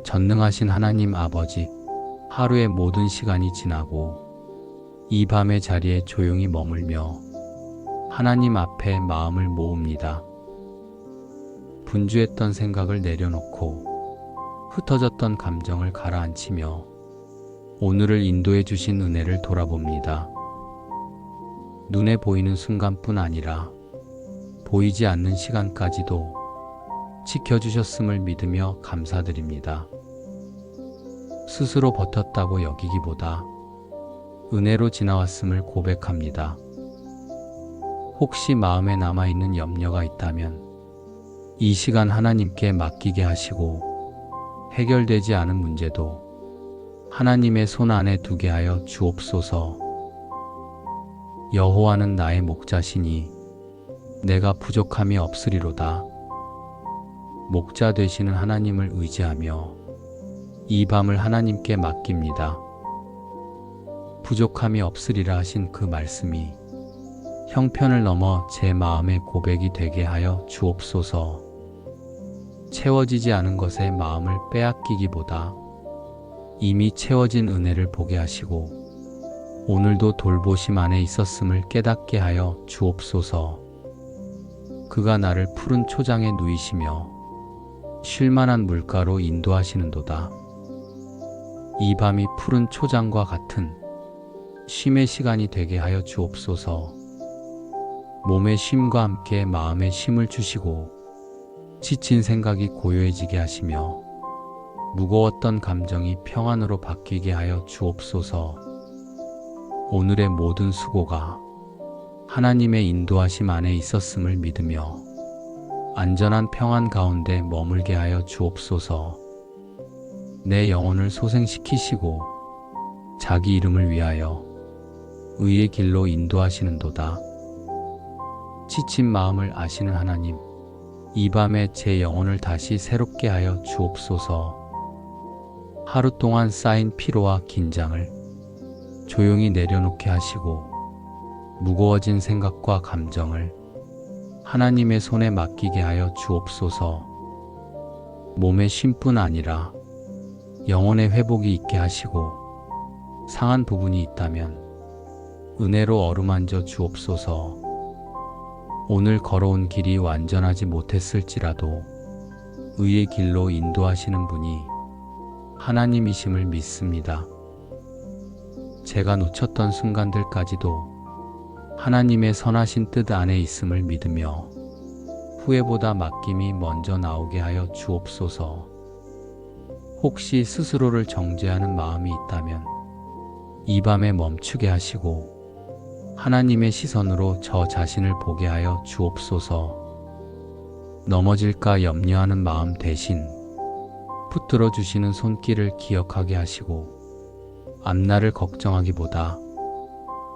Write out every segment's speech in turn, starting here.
전능하신 하나님 아버지, 하루의 모든 시간이 지나고 이 밤의 자리에 조용히 머물며 하나님 앞에 마음을 모읍니다. 분주했던 생각을 내려놓고 흩어졌던 감정을 가라앉히며 오늘을 인도해 주신 은혜를 돌아봅니다. 눈에 보이는 순간뿐 아니라 보이지 않는 시간까지도 지켜주셨음을 믿으며 감사드립니다. 스스로 버텼다고 여기기보다 은혜로 지나왔음을 고백합니다. 혹시 마음에 남아있는 염려가 있다면 이 시간 하나님께 맡기게 하시고 해결되지 않은 문제도 하나님의 손 안에 두게 하여 주옵소서. 여호와는 나의 목자시니 내가 부족함이 없으리로다. 목자 되시는 하나님을 의지하며 이 밤을 하나님께 맡깁니다. 부족함이 없으리라 하신 그 말씀이 형편을 넘어 제 마음의 고백이 되게 하여 주옵소서. 채워지지 않은 것에 마음을 빼앗기기보다 이미 채워진 은혜를 보게 하시고 오늘도 돌보심 안에 있었음을 깨닫게 하여 주옵소서. 그가 나를 푸른 초장에 누이시며 쉴만한 물가로 인도하시는도다. 이 밤이 푸른 초장과 같은 쉼의 시간이 되게 하여 주옵소서. 몸의 쉼과 함께 마음의 쉼을 주시고 지친 생각이 고요해지게 하시며 무거웠던 감정이 평안으로 바뀌게 하여 주옵소서. 오늘의 모든 수고가 하나님의 인도하심 안에 있었음을 믿으며 안전한 평안 가운데 머물게 하여 주옵소서. 내 영혼을 소생시키시고 자기 이름을 위하여 의의 길로 인도하시는도다. 지친 마음을 아시는 하나님, 이 밤에 제 영혼을 다시 새롭게 하여 주옵소서. 하루 동안 쌓인 피로와 긴장을 조용히 내려놓게 하시고 무거워진 생각과 감정을 하나님의 손에 맡기게 하여 주옵소서. 몸의 쉼뿐 아니라 영혼의 회복이 있게 하시고 상한 부분이 있다면 은혜로 어루만져 주옵소서. 오늘 걸어온 길이 완전하지 못했을지라도 의의 길로 인도하시는 분이 하나님이심을 믿습니다. 제가 놓쳤던 순간들까지도 하나님의 선하신 뜻 안에 있음을 믿으며 후회보다 맡김이 먼저 나오게 하여 주옵소서. 혹시 스스로를 정죄하는 마음이 있다면 이 밤에 멈추게 하시고 하나님의 시선으로 저 자신을 보게 하여 주옵소서. 넘어질까 염려하는 마음 대신 붙들어 주시는 손길을 기억하게 하시고 앞날을 걱정하기보다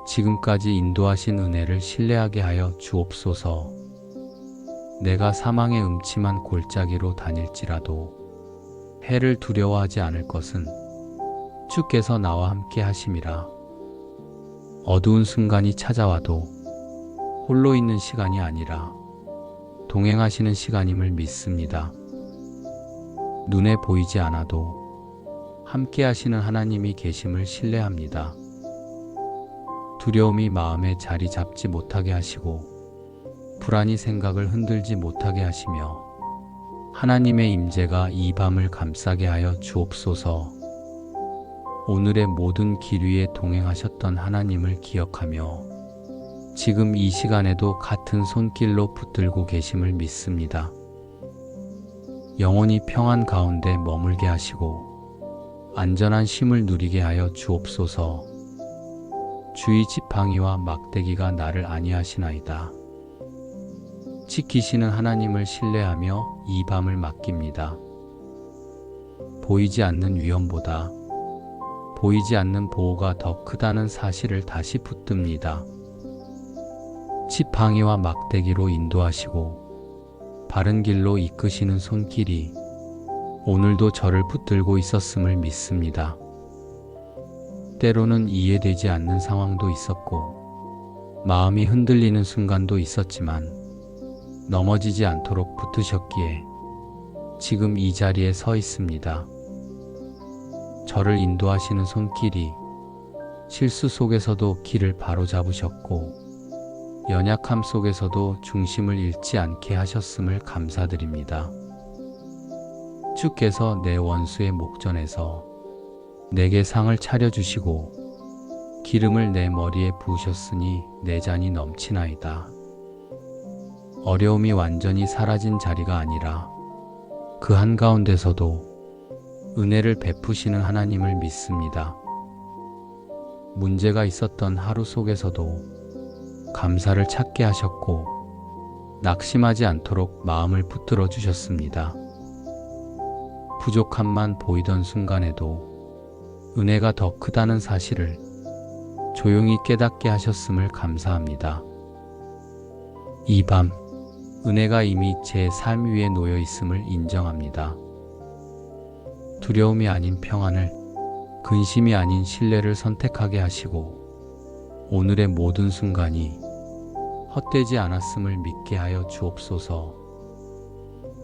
지금까지 인도하신 은혜를 신뢰하게 하여 주옵소서. 내가 사망의 음침한 골짜기로 다닐지라도 해를 두려워하지 않을 것은 주께서 나와 함께 하심이라. 어두운 순간이 찾아와도 홀로 있는 시간이 아니라 동행하시는 시간임을 믿습니다. 눈에 보이지 않아도 함께 하시는 하나님이 계심을 신뢰합니다. 두려움이 마음에 자리 잡지 못하게 하시고 불안이 생각을 흔들지 못하게 하시며 하나님의 임재가 이 밤을 감싸게 하여 주옵소서. 오늘의 모든 길 위에 동행하셨던 하나님을 기억하며 지금 이 시간에도 같은 손길로 붙들고 계심을 믿습니다. 영혼이 평안 가운데 머물게 하시고 안전한 쉼을 누리게 하여 주옵소서. 주의 지팡이와 막대기가 나를 안위하시나이다. 지키시는 하나님을 신뢰하며 이 밤을 맡깁니다. 보이지 않는 위험보다 보이지 않는 보호가 더 크다는 사실을 다시 붙듭니다. 지팡이와 막대기로 인도하시고 바른 길로 이끄시는 손길이 오늘도 저를 붙들고 있었음을 믿습니다. 때로는 이해되지 않는 상황도 있었고 마음이 흔들리는 순간도 있었지만 넘어지지 않도록 붙으셨기에 지금 이 자리에 서 있습니다. 저를 인도하시는 손길이 실수 속에서도 길을 바로 잡으셨고 연약함 속에서도 중심을 잃지 않게 하셨음을 감사드립니다. 주께서 내 원수의 목전에서 내게 상을 차려주시고 기름을 내 머리에 부으셨으니 내 잔이 넘치나이다. 어려움이 완전히 사라진 자리가 아니라 그 한가운데서도 은혜를 베푸시는 하나님을 믿습니다. 문제가 있었던 하루 속에서도 감사를 찾게 하셨고 낙심하지 않도록 마음을 붙들어 주셨습니다. 부족함만 보이던 순간에도 은혜가 더 크다는 사실을 조용히 깨닫게 하셨음을 감사합니다. 이 밤 은혜가 이미 제 삶 위에 놓여 있음을 인정합니다. 두려움이 아닌 평안을, 근심이 아닌 신뢰를 선택하게 하시고 오늘의 모든 순간이 헛되지 않았음을 믿게 하여 주옵소서.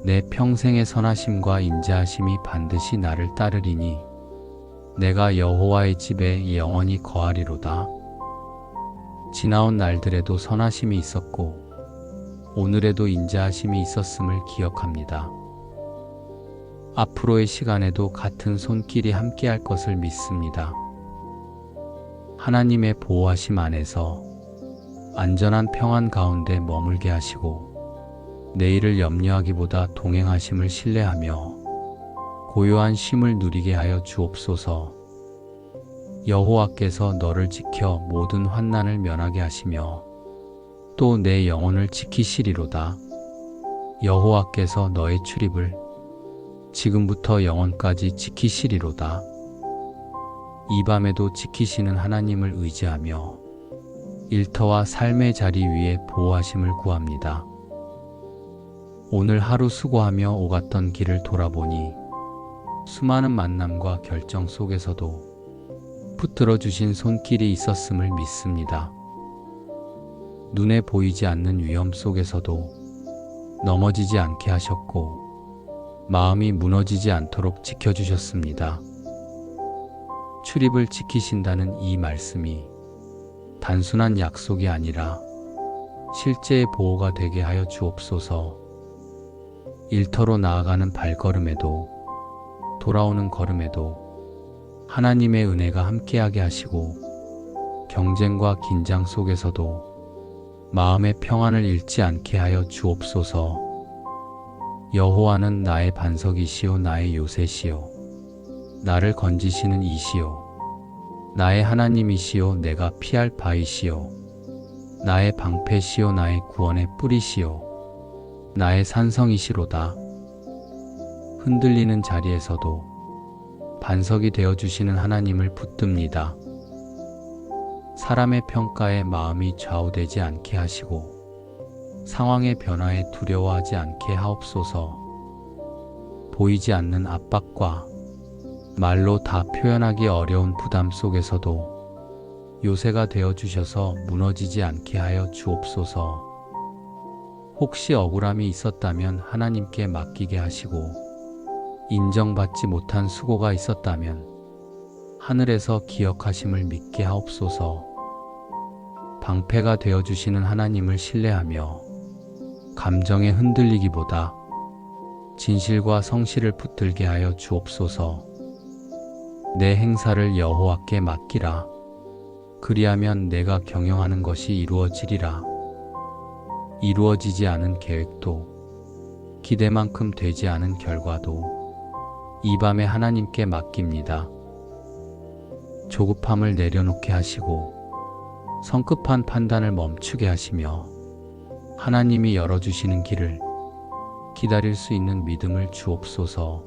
내 평생의 선하심과 인자하심이 반드시 나를 따르리니 내가 여호와의 집에 영원히 거하리로다. 지나온 날들에도 선하심이 있었고 오늘에도 인자하심이 있었음을 기억합니다. 앞으로의 시간에도 같은 손길이 함께할 것을 믿습니다. 하나님의 보호하심 안에서 안전한 평안 가운데 머물게 하시고 내일을 염려하기보다 동행하심을 신뢰하며 고요한 쉼을 누리게 하여 주옵소서. 여호와께서 너를 지켜 모든 환난을 면하게 하시며 또 내 영혼을 지키시리로다. 여호와께서 너의 출입을 지금부터 영원까지 지키시리로다. 이 밤에도 지키시는 하나님을 의지하며 일터와 삶의 자리 위에 보호하심을 구합니다. 오늘 하루 수고하며 오갔던 길을 돌아보니 수많은 만남과 결정 속에서도 붙들어 주신 손길이 있었음을 믿습니다. 눈에 보이지 않는 위험 속에서도 넘어지지 않게 하셨고 마음이 무너지지 않도록 지켜주셨습니다. 출입을 지키신다는 이 말씀이 단순한 약속이 아니라 실제의 보호가 되게 하여 주옵소서. 일터로 나아가는 발걸음에도 돌아오는 걸음에도 하나님의 은혜가 함께하게 하시고 경쟁과 긴장 속에서도 마음의 평안을 잃지 않게 하여 주옵소서. 여호와는 나의 반석이시요 나의 요새시요 나를 건지시는 이시요 나의 하나님이시요 내가 피할 바이시요 나의 방패시요 나의 구원의 뿌리시요 나의 산성이시로다. 흔들리는 자리에서도 반석이 되어주시는 하나님을 붙듭니다. 사람의 평가에 마음이 좌우되지 않게 하시고 상황의 변화에 두려워하지 않게 하옵소서. 보이지 않는 압박과 말로 다 표현하기 어려운 부담 속에서도 요새가 되어주셔서 무너지지 않게 하여 주옵소서. 혹시 억울함이 있었다면 하나님께 맡기게 하시고 인정받지 못한 수고가 있었다면 하늘에서 기억하심을 믿게 하옵소서. 방패가 되어주시는 하나님을 신뢰하며 감정에 흔들리기보다 진실과 성실을 붙들게 하여 주옵소서. 내 행사를 여호와께 맡기라. 그리하면 내가 경영하는 것이 이루어지리라. 이루어지지 않은 계획도 기대만큼 되지 않은 결과도 이 밤에 하나님께 맡깁니다. 조급함을 내려놓게 하시고 성급한 판단을 멈추게 하시며 하나님이 열어주시는 길을 기다릴 수 있는 믿음을 주옵소서.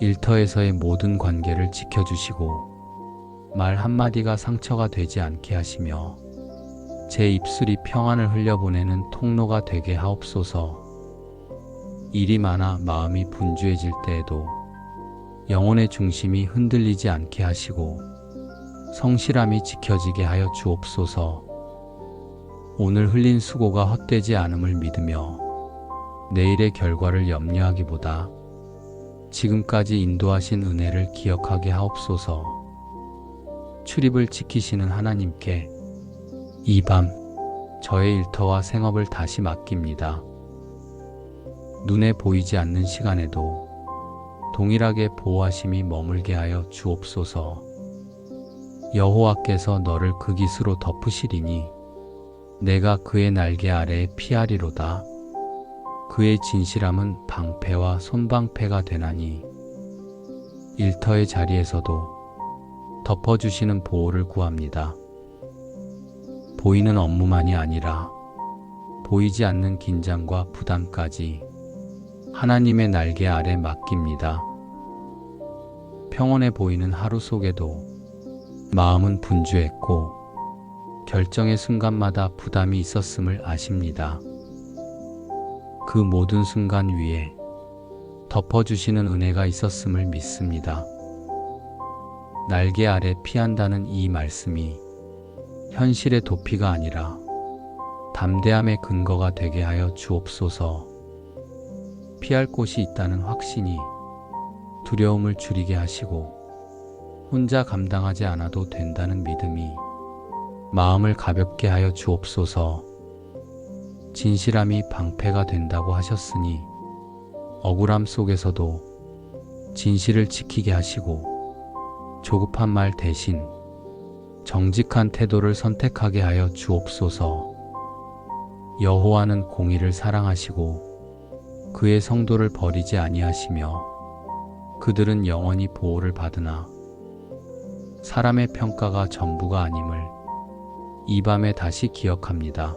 일터에서의 모든 관계를 지켜주시고 말 한마디가 상처가 되지 않게 하시며 제 입술이 평안을 흘려보내는 통로가 되게 하옵소서. 일이 많아 마음이 분주해질 때에도 영혼의 중심이 흔들리지 않게 하시고 성실함이 지켜지게 하여 주옵소서. 오늘 흘린 수고가 헛되지 않음을 믿으며 내일의 결과를 염려하기보다 지금까지 인도하신 은혜를 기억하게 하옵소서. 출입을 지키시는 하나님께 이 밤 저의 일터와 생업을 다시 맡깁니다. 눈에 보이지 않는 시간에도 동일하게 보호하심이 머물게 하여 주옵소서. 여호와께서 너를 그 깃으로 덮으시리니 내가 그의 날개 아래에 피하리로다. 그의 진실함은 방패와 손방패가 되나니 일터의 자리에서도 덮어주시는 보호를 구합니다. 보이는 업무만이 아니라 보이지 않는 긴장과 부담까지 하나님의 날개 아래 맡깁니다. 평온해 보이는 하루 속에도 마음은 분주했고 결정의 순간마다 부담이 있었음을 아십니다. 그 모든 순간 위에 덮어주시는 은혜가 있었음을 믿습니다. 날개 아래 피한다는 이 말씀이 현실의 도피가 아니라 담대함의 근거가 되게 하여 주옵소서. 피할 곳이 있다는 확신이 두려움을 줄이게 하시고 혼자 감당하지 않아도 된다는 믿음이 마음을 가볍게 하여 주옵소서. 진실함이 방패가 된다고 하셨으니 억울함 속에서도 진실을 지키게 하시고 조급한 말 대신 정직한 태도를 선택하게 하여 주옵소서. 여호와는 공의를 사랑하시고 그의 성도를 버리지 아니하시며 그들은 영원히 보호를 받으나 사람의 평가가 전부가 아님을 이 밤에 다시 기억합니다.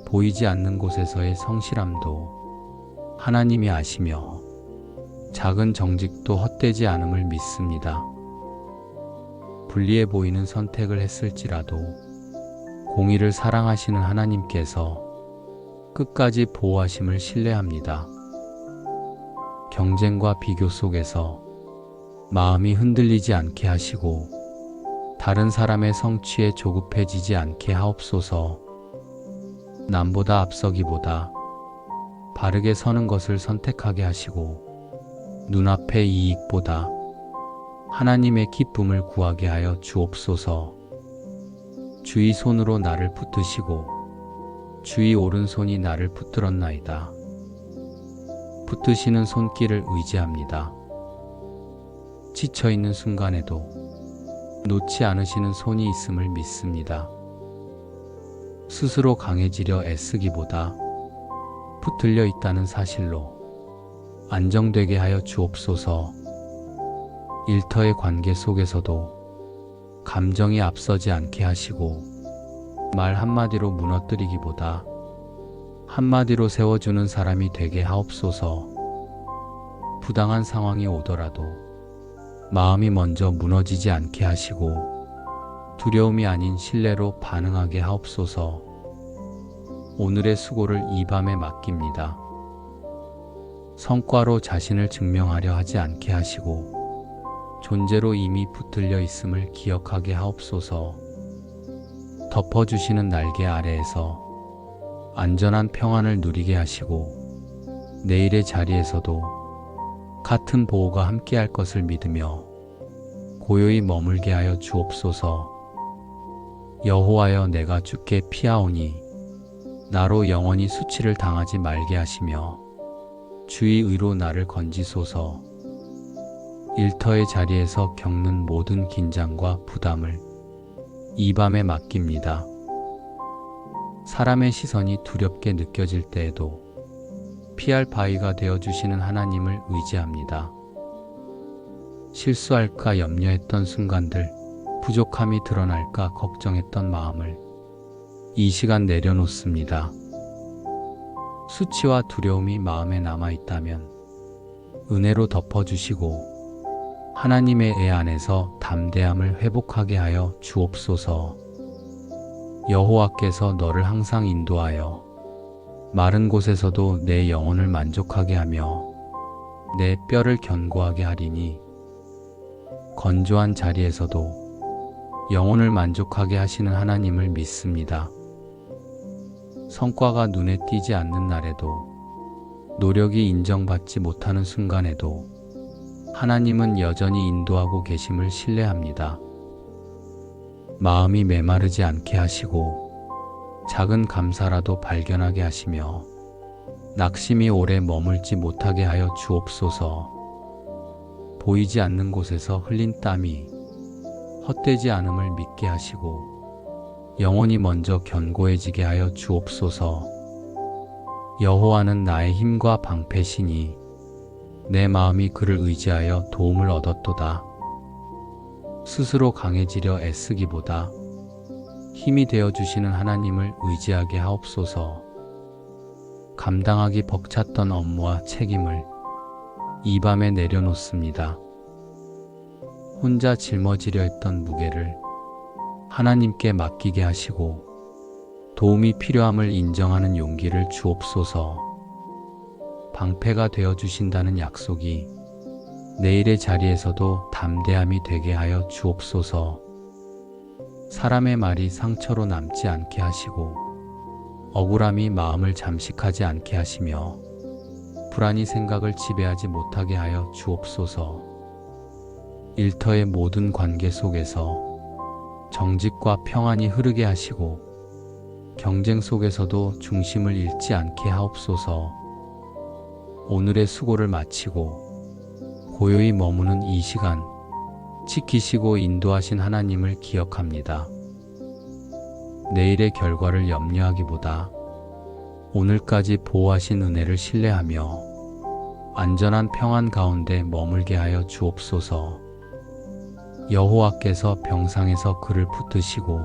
보이지 않는 곳에서의 성실함도 하나님이 아시며 작은 정직도 헛되지 않음을 믿습니다. 불리해 보이는 선택을 했을지라도 공의를 사랑하시는 하나님께서 끝까지 보호하심을 신뢰합니다. 경쟁과 비교 속에서 마음이 흔들리지 않게 하시고 다른 사람의 성취에 조급해지지 않게 하옵소서. 남보다 앞서기보다 바르게 서는 것을 선택하게 하시고 눈앞의 이익보다 하나님의 기쁨을 구하게 하여 주옵소서. 주의 손으로 나를 붙드시고 주의 오른손이 나를 붙들었나이다. 붙드시는 손길을 의지합니다. 지쳐있는 순간에도 놓지 않으시는 손이 있음을 믿습니다. 스스로 강해지려 애쓰기보다 붙들려 있다는 사실로 안정되게 하여 주옵소서. 일터의 관계 속에서도 감정이 앞서지 않게 하시고 말 한마디로 무너뜨리기보다 한마디로 세워주는 사람이 되게 하옵소서. 부당한 상황이 오더라도 마음이 먼저 무너지지 않게 하시고 두려움이 아닌 신뢰로 반응하게 하옵소서. 오늘의 수고를 이 밤에 맡깁니다. 성과로 자신을 증명하려 하지 않게 하시고 존재로 이미 붙들려 있음을 기억하게 하옵소서. 덮어주시는 날개 아래에서 안전한 평안을 누리게 하시고 내일의 자리에서도 같은 보호가 함께할 것을 믿으며 고요히 머물게 하여 주옵소서. 여호와여, 내가 주께 피하오니 나로 영원히 수치를 당하지 말게 하시며 주의 의로 나를 건지소서. 일터의 자리에서 겪는 모든 긴장과 부담을 이 밤에 맡깁니다. 사람의 시선이 두렵게 느껴질 때에도 피할 바위가 되어주시는 하나님을 의지합니다. 실수할까 염려했던 순간들, 부족함이 드러날까 걱정했던 마음을 이 시간 내려놓습니다. 수치와 두려움이 마음에 남아있다면 은혜로 덮어주시고 하나님의 애 안에서 담대함을 회복하게 하여 주옵소서. 여호와께서 너를 항상 인도하여 마른 곳에서도 내 영혼을 만족하게 하며 내 뼈를 견고하게 하리니 건조한 자리에서도 영혼을 만족하게 하시는 하나님을 믿습니다. 성과가 눈에 띄지 않는 날에도 노력이 인정받지 못하는 순간에도 하나님은 여전히 인도하고 계심을 신뢰합니다. 마음이 메마르지 않게 하시고 작은 감사라도 발견하게 하시며 낙심이 오래 머물지 못하게 하여 주옵소서. 보이지 않는 곳에서 흘린 땀이 헛되지 않음을 믿게 하시고 영혼이 먼저 견고해지게 하여 주옵소서. 여호와는 나의 힘과 방패시니 내 마음이 그를 의지하여 도움을 얻었도다. 스스로 강해지려 애쓰기보다 힘이 되어주시는 하나님을 의지하게 하옵소서. 감당하기 벅찼던 업무와 책임을 이 밤에 내려놓습니다. 혼자 짊어지려 했던 무게를 하나님께 맡기게 하시고 도움이 필요함을 인정하는 용기를 주옵소서. 방패가 되어주신다는 약속이 내일의 자리에서도 담대함이 되게 하여 주옵소서. 사람의 말이 상처로 남지 않게 하시고 억울함이 마음을 잠식하지 않게 하시며 불안이 생각을 지배하지 못하게 하여 주옵소서. 일터의 모든 관계 속에서 정직과 평안이 흐르게 하시고 경쟁 속에서도 중심을 잃지 않게 하옵소서. 오늘의 수고를 마치고 고요히 머무는 이 시간, 지키시고 인도하신 하나님을 기억합니다. 내일의 결과를 염려하기보다 오늘까지 보호하신 은혜를 신뢰하며 안전한 평안 가운데 머물게 하여 주옵소서. 여호와께서 병상에서 그를 붙드시고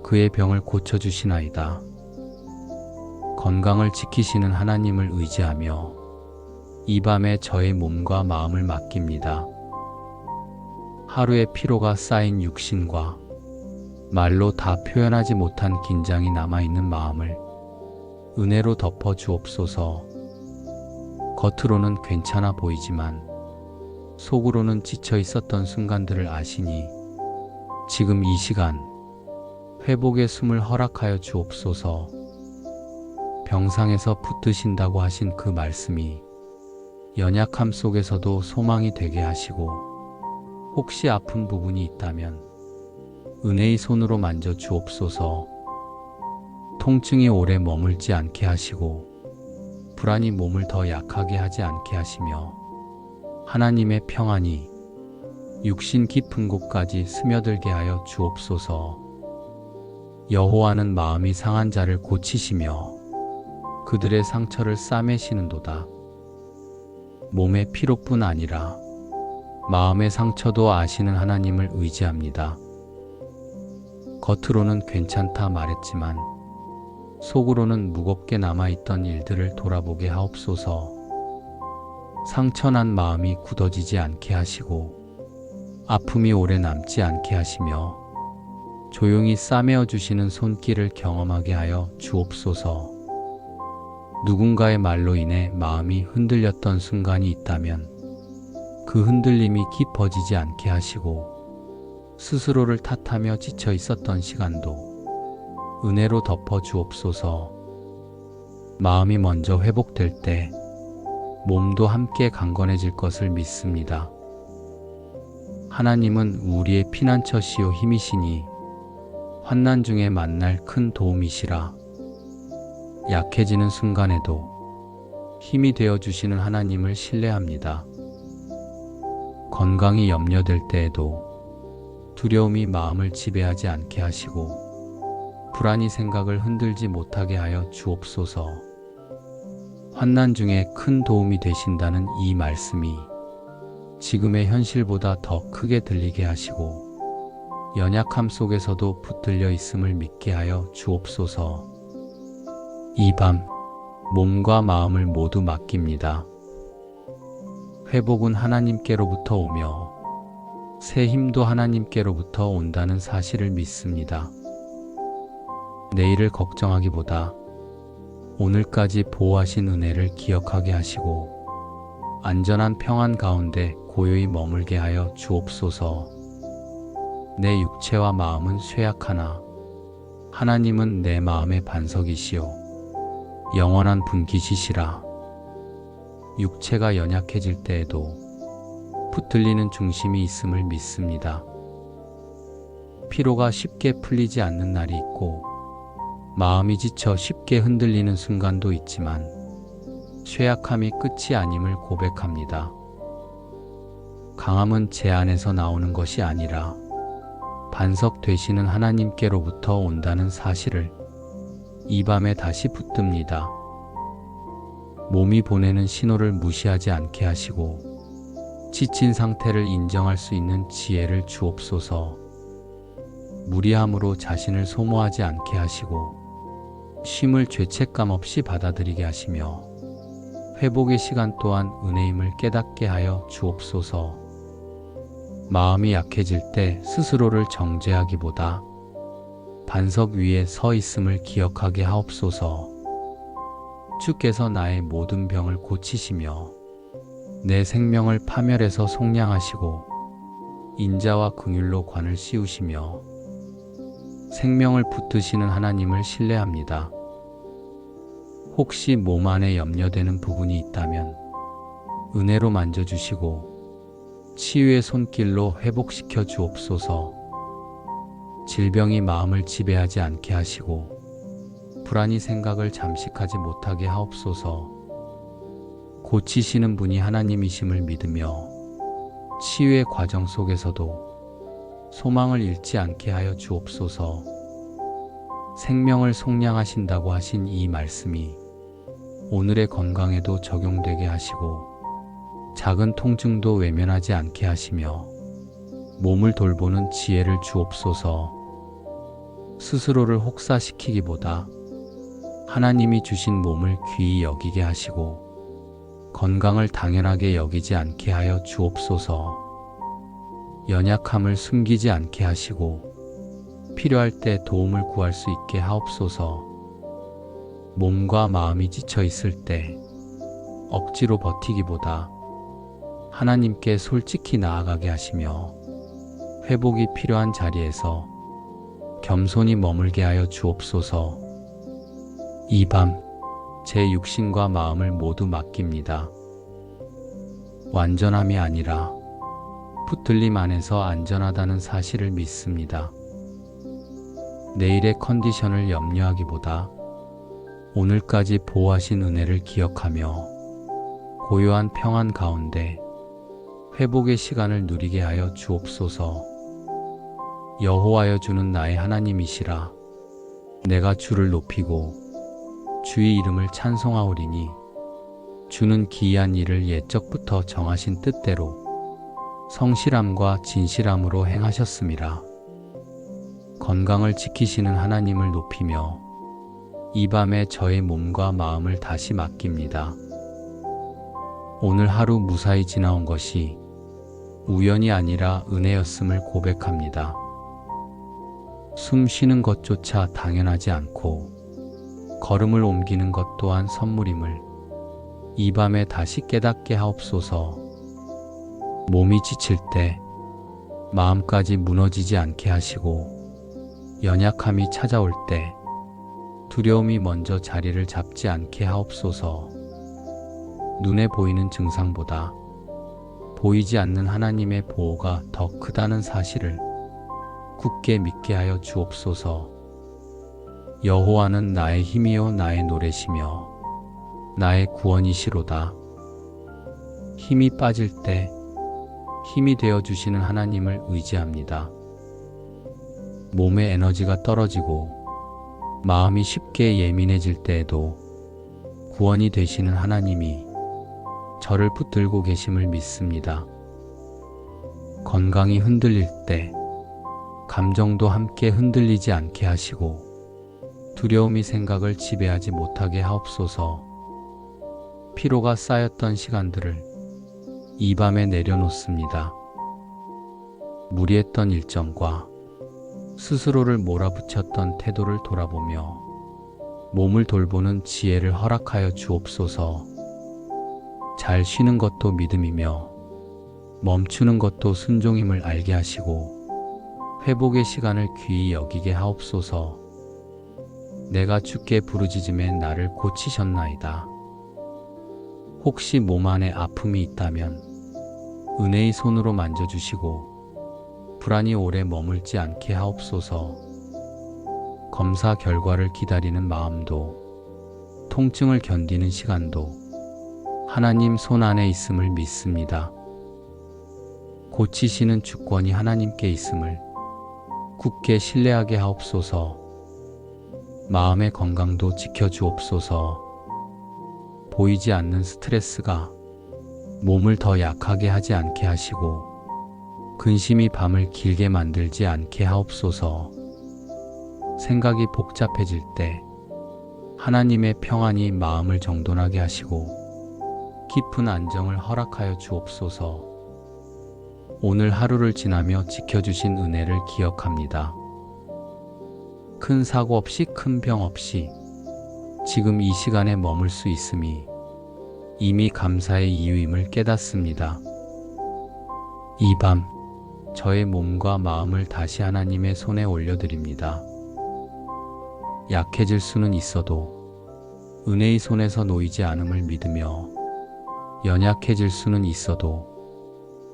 그의 병을 고쳐주시나이다. 건강을 지키시는 하나님을 의지하며 이 밤에 저의 몸과 마음을 맡깁니다. 하루의 피로가 쌓인 육신과 말로 다 표현하지 못한 긴장이 남아있는 마음을 은혜로 덮어 주옵소서. 겉으로는 괜찮아 보이지만 속으로는 지쳐 있었던 순간들을 아시니 지금 이 시간 회복의 숨을 허락하여 주옵소서. 병상에서 붙드신다고 하신 그 말씀이 연약함 속에서도 소망이 되게 하시고 혹시 아픈 부분이 있다면 은혜의 손으로 만져 주옵소서. 통증이 오래 머물지 않게 하시고 불안이 몸을 더 약하게 하지 않게 하시며 하나님의 평안이 육신 깊은 곳까지 스며들게 하여 주옵소서. 여호와는 마음이 상한 자를 고치시며 그들의 상처를 싸매시는도다. 몸의 피로뿐 아니라 마음의 상처도 아시는 하나님을 의지합니다. 겉으로는 괜찮다 말했지만 속으로는 무겁게 남아있던 일들을 돌아보게 하옵소서. 상처난 마음이 굳어지지 않게 하시고 아픔이 오래 남지 않게 하시며 조용히 싸매어 주시는 손길을 경험하게 하여 주옵소서. 누군가의 말로 인해 마음이 흔들렸던 순간이 있다면 그 흔들림이 깊어지지 않게 하시고 스스로를 탓하며 지쳐 있었던 시간도 은혜로 덮어 주옵소서. 마음이 먼저 회복될 때 몸도 함께 강건해질 것을 믿습니다. 하나님은 우리의 피난처시요 힘이시니 환난 중에 만날 큰 도움이시라. 약해지는 순간에도 힘이 되어주시는 하나님을 신뢰합니다. 건강이 염려될 때에도 두려움이 마음을 지배하지 않게 하시고 불안이 생각을 흔들지 못하게 하여 주옵소서. 환난 중에 큰 도움이 되신다는 이 말씀이 지금의 현실보다 더 크게 들리게 하시고 연약함 속에서도 붙들려 있음을 믿게 하여 주옵소서. 이 밤 몸과 마음을 모두 맡깁니다. 회복은 하나님께로부터 오며 새 힘도 하나님께로부터 온다는 사실을 믿습니다. 내일을 걱정하기보다 오늘까지 보호하신 은혜를 기억하게 하시고 안전한 평안 가운데 고요히 머물게 하여 주옵소서. 내 육체와 마음은 쇠약하나 하나님은 내 마음의 반석이시요 영원한 분깃이시라. 육체가 연약해질 때에도 붙들리는 중심이 있음을 믿습니다. 피로가 쉽게 풀리지 않는 날이 있고 마음이 지쳐 쉽게 흔들리는 순간도 있지만 쇠약함이 끝이 아님을 고백합니다. 강함은 제 안에서 나오는 것이 아니라 반석 되시는 하나님께로부터 온다는 사실을 이 밤에 다시 붙듭니다. 몸이 보내는 신호를 무시하지 않게 하시고 지친 상태를 인정할 수 있는 지혜를 주옵소서. 무리함으로 자신을 소모하지 않게 하시고 쉼을 죄책감 없이 받아들이게 하시며 회복의 시간 또한 은혜임을 깨닫게 하여 주옵소서. 마음이 약해질 때 스스로를 정죄하기보다 반석 위에 서 있음을 기억하게 하옵소서. 주께서 나의 모든 병을 고치시며 내 생명을 파멸해서 속량하시고 인자와 긍휼로 관을 씌우시며 생명을 붙드시는 하나님을 신뢰합니다. 혹시 몸 안에 염려되는 부분이 있다면 은혜로 만져주시고 치유의 손길로 회복시켜 주옵소서. 질병이 마음을 지배하지 않게 하시고 불안이 생각을 잠식하지 못하게 하옵소서. 고치시는 분이 하나님이심을 믿으며 치유의 과정 속에서도 소망을 잃지 않게 하여 주옵소서. 생명을 속량하신다고 하신 이 말씀이 오늘의 건강에도 적용되게 하시고 작은 통증도 외면하지 않게 하시며 몸을 돌보는 지혜를 주옵소서. 스스로를 혹사시키기보다 하나님이 주신 몸을 귀히 여기게 하시고 건강을 당연하게 여기지 않게 하여 주옵소서. 연약함을 숨기지 않게 하시고 필요할 때 도움을 구할 수 있게 하옵소서. 몸과 마음이 지쳐 있을 때 억지로 버티기보다 하나님께 솔직히 나아가게 하시며 회복이 필요한 자리에서 겸손히 머물게 하여 주옵소서. 이 밤 제 육신과 마음을 모두 맡깁니다. 완전함이 아니라 붙들림 안에서 안전하다는 사실을 믿습니다. 내일의 컨디션을 염려하기보다 오늘까지 보호하신 은혜를 기억하며 고요한 평안 가운데 회복의 시간을 누리게 하여 주옵소서. 여호와여 주는 나의 하나님이시라. 내가 주를 높이고 주의 이름을 찬송하오리니 주는 기이한 일을 옛적부터 정하신 뜻대로 성실함과 진실함으로 행하셨음이라. 건강을 지키시는 하나님을 높이며 이 밤에 저의 몸과 마음을 다시 맡깁니다. 오늘 하루 무사히 지나온 것이 우연이 아니라 은혜였음을 고백합니다. 숨 쉬는 것조차 당연하지 않고 걸음을 옮기는 것 또한 선물임을 이 밤에 다시 깨닫게 하옵소서. 몸이 지칠 때 마음까지 무너지지 않게 하시고 연약함이 찾아올 때 두려움이 먼저 자리를 잡지 않게 하옵소서. 눈에 보이는 증상보다 보이지 않는 하나님의 보호가 더 크다는 사실을 굳게 믿게 하여 주옵소서. 여호와는 나의 힘이요 나의 노래시며 나의 구원이시로다. 힘이 빠질 때 힘이 되어 주시는 하나님을 의지합니다. 몸의 에너지가 떨어지고 마음이 쉽게 예민해질 때에도 구원이 되시는 하나님이 저를 붙들고 계심을 믿습니다. 건강이 흔들릴 때 감정도 함께 흔들리지 않게 하시고 두려움이 생각을 지배하지 못하게 하옵소서. 피로가 쌓였던 시간들을 이 밤에 내려놓습니다. 무리했던 일정과 스스로를 몰아붙였던 태도를 돌아보며 몸을 돌보는 지혜를 허락하여 주옵소서. 잘 쉬는 것도 믿음이며 멈추는 것도 순종임을 알게 하시고 회복의 시간을 귀히 여기게 하옵소서. 내가 주께 부르짖음에 나를 고치셨나이다. 혹시 몸 안에 아픔이 있다면 은혜의 손으로 만져주시고 불안이 오래 머물지 않게 하옵소서. 검사 결과를 기다리는 마음도 통증을 견디는 시간도 하나님 손 안에 있음을 믿습니다. 고치시는 주권이 하나님께 있음을 굳게 신뢰하게 하옵소서. 마음의 건강도 지켜주옵소서. 보이지 않는 스트레스가 몸을 더 약하게 하지 않게 하시고 근심이 밤을 길게 만들지 않게 하옵소서. 생각이 복잡해질 때 하나님의 평안이 마음을 정돈하게 하시고 깊은 안정을 허락하여 주옵소서. 오늘 하루를 지나며 지켜주신 은혜를 기억합니다. 큰 사고 없이 큰 병 없이 지금 이 시간에 머물 수 있음이 이미 감사의 이유임을 깨닫습니다. 이 밤 저의 몸과 마음을 다시 하나님의 손에 올려드립니다. 약해질 수는 있어도 은혜의 손에서 놓이지 않음을 믿으며 연약해질 수는 있어도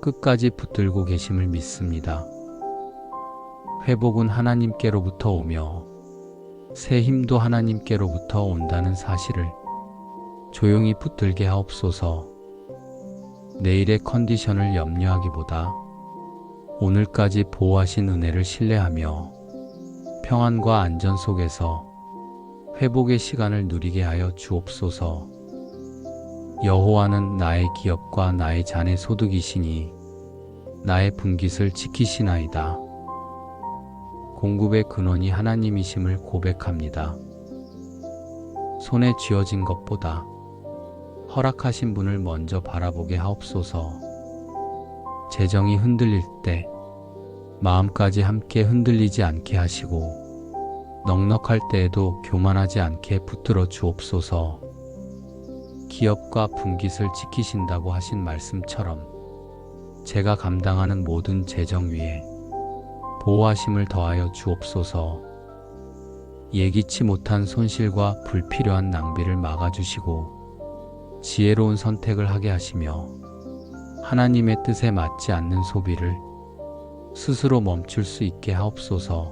끝까지 붙들고 계심을 믿습니다. 회복은 하나님께로부터 오며 새 힘도 하나님께로부터 온다는 사실을 조용히 붙들게 하옵소서. 내일의 컨디션을 염려하기보다 오늘까지 보호하신 은혜를 신뢰하며 평안과 안전 속에서 회복의 시간을 누리게 하여 주옵소서. 여호와는 나의 기업과 나의 잔의 소득이시니 나의 분깃을 지키시나이다. 공급의 근원이 하나님이심을 고백합니다. 손에 쥐어진 것보다 허락하신 분을 먼저 바라보게 하옵소서. 재정이 흔들릴 때 마음까지 함께 흔들리지 않게 하시고 넉넉할 때에도 교만하지 않게 붙들어 주옵소서. 기업과 분깃을 지키신다고 하신 말씀처럼 제가 감당하는 모든 재정 위에 보호하심을 더하여 주옵소서. 예기치 못한 손실과 불필요한 낭비를 막아주시고 지혜로운 선택을 하게 하시며 하나님의 뜻에 맞지 않는 소비를 스스로 멈출 수 있게 하옵소서.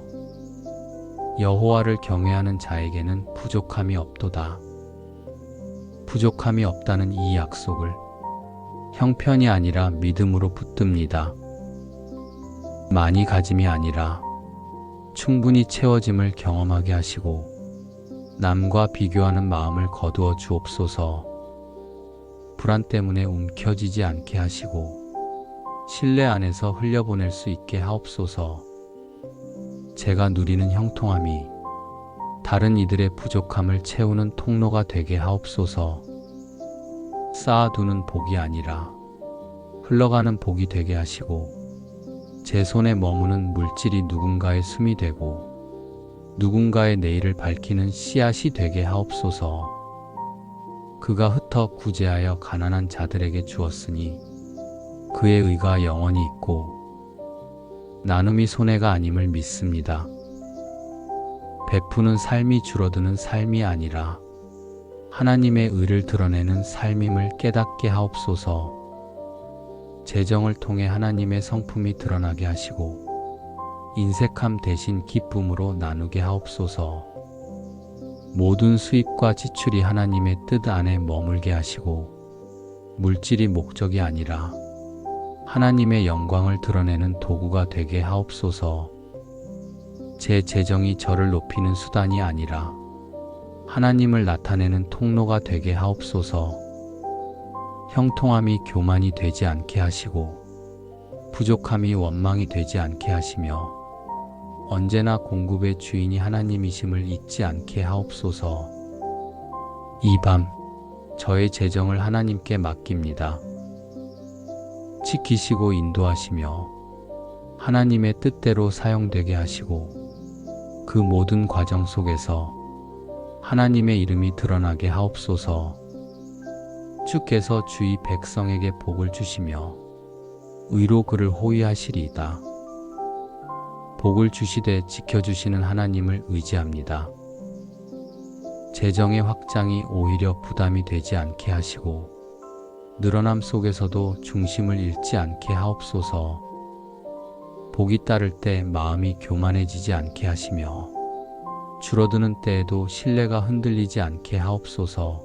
여호와를 경외하는 자에게는 부족함이 없도다. 부족함이 없다는 이 약속을 형편이 아니라 믿음으로 붙듭니다. 많이 가짐이 아니라 충분히 채워짐을 경험하게 하시고 남과 비교하는 마음을 거두어 주옵소서. 불안 때문에 움켜쥐지 않게 하시고 신뢰 안에서 흘려보낼 수 있게 하옵소서. 제가 누리는 형통함이 다른 이들의 부족함을 채우는 통로가 되게 하옵소서. 쌓아두는 복이 아니라 흘러가는 복이 되게 하시고 제 손에 머무는 물질이 누군가의 숨이 되고 누군가의 내일을 밝히는 씨앗이 되게 하옵소서. 그가 흩어 구제하여 가난한 자들에게 주었으니 그의 의가 영원히 있고 나눔이 손해가 아님을 믿습니다. 베푸는 삶이 줄어드는 삶이 아니라 하나님의 의를 드러내는 삶임을 깨닫게 하옵소서. 재정을 통해 하나님의 성품이 드러나게 하시고 인색함 대신 기쁨으로 나누게 하옵소서. 모든 수입과 지출이 하나님의 뜻 안에 머물게 하시고 물질이 목적이 아니라 하나님의 영광을 드러내는 도구가 되게 하옵소서. 제 재정이 저를 높이는 수단이 아니라 하나님을 나타내는 통로가 되게 하옵소서. 형통함이 교만이 되지 않게 하시고 부족함이 원망이 되지 않게 하시며 언제나 공급의 주인이 하나님이심을 잊지 않게 하옵소서. 이 밤 저의 재정을 하나님께 맡깁니다. 지키시고 인도하시며 하나님의 뜻대로 사용되게 하시고 그 모든 과정 속에서 하나님의 이름이 드러나게 하옵소서. 주께서 주의 백성에게 복을 주시며 의로 그를 호위하시리이다. 복을 주시되 지켜주시는 하나님을 의지합니다. 재정의 확장이 오히려 부담이 되지 않게 하시고 늘어남 속에서도 중심을 잃지 않게 하옵소서. 복이 따를 때 마음이 교만해지지 않게 하시며 줄어드는 때에도 신뢰가 흔들리지 않게 하옵소서.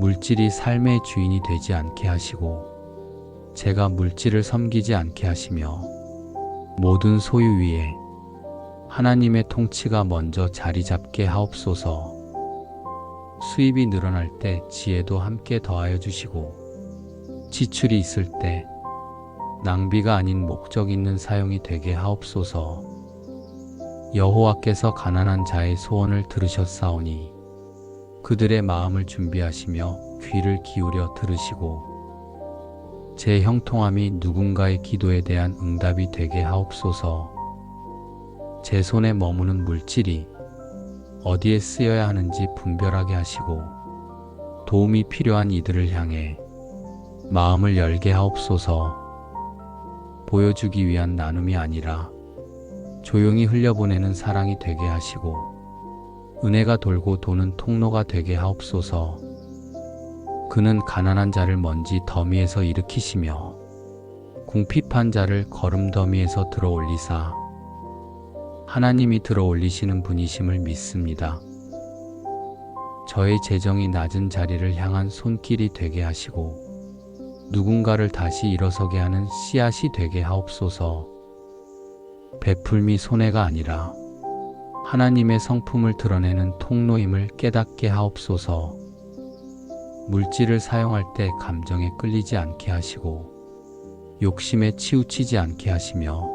물질이 삶의 주인이 되지 않게 하시고 제가 물질을 섬기지 않게 하시며 모든 소유 위에 하나님의 통치가 먼저 자리 잡게 하옵소서. 수입이 늘어날 때 지혜도 함께 더하여 주시고 지출이 있을 때 낭비가 아닌 목적 있는 사용이 되게 하옵소서. 여호와께서 가난한 자의 소원을 들으셨사오니 그들의 마음을 준비하시며 귀를 기울여 들으시고 제 형통함이 누군가의 기도에 대한 응답이 되게 하옵소서. 제 손에 머무는 물질이 어디에 쓰여야 하는지 분별하게 하시고 도움이 필요한 이들을 향해 마음을 열게 하옵소서. 보여주기 위한 나눔이 아니라 조용히 흘려보내는 사랑이 되게 하시고 은혜가 돌고 도는 통로가 되게 하옵소서. 그는 가난한 자를 먼지 더미에서 일으키시며 궁핍한 자를 거름 더미에서 들어올리사 하나님이 들어올리시는 분이심을 믿습니다. 저의 재정이 낮은 자리를 향한 손길이 되게 하시고 누군가를 다시 일어서게 하는 씨앗이 되게 하옵소서. 베풀미 손해가 아니라 하나님의 성품을 드러내는 통로임을 깨닫게 하옵소서. 물질을 사용할 때 감정에 끌리지 않게 하시고 욕심에 치우치지 않게 하시며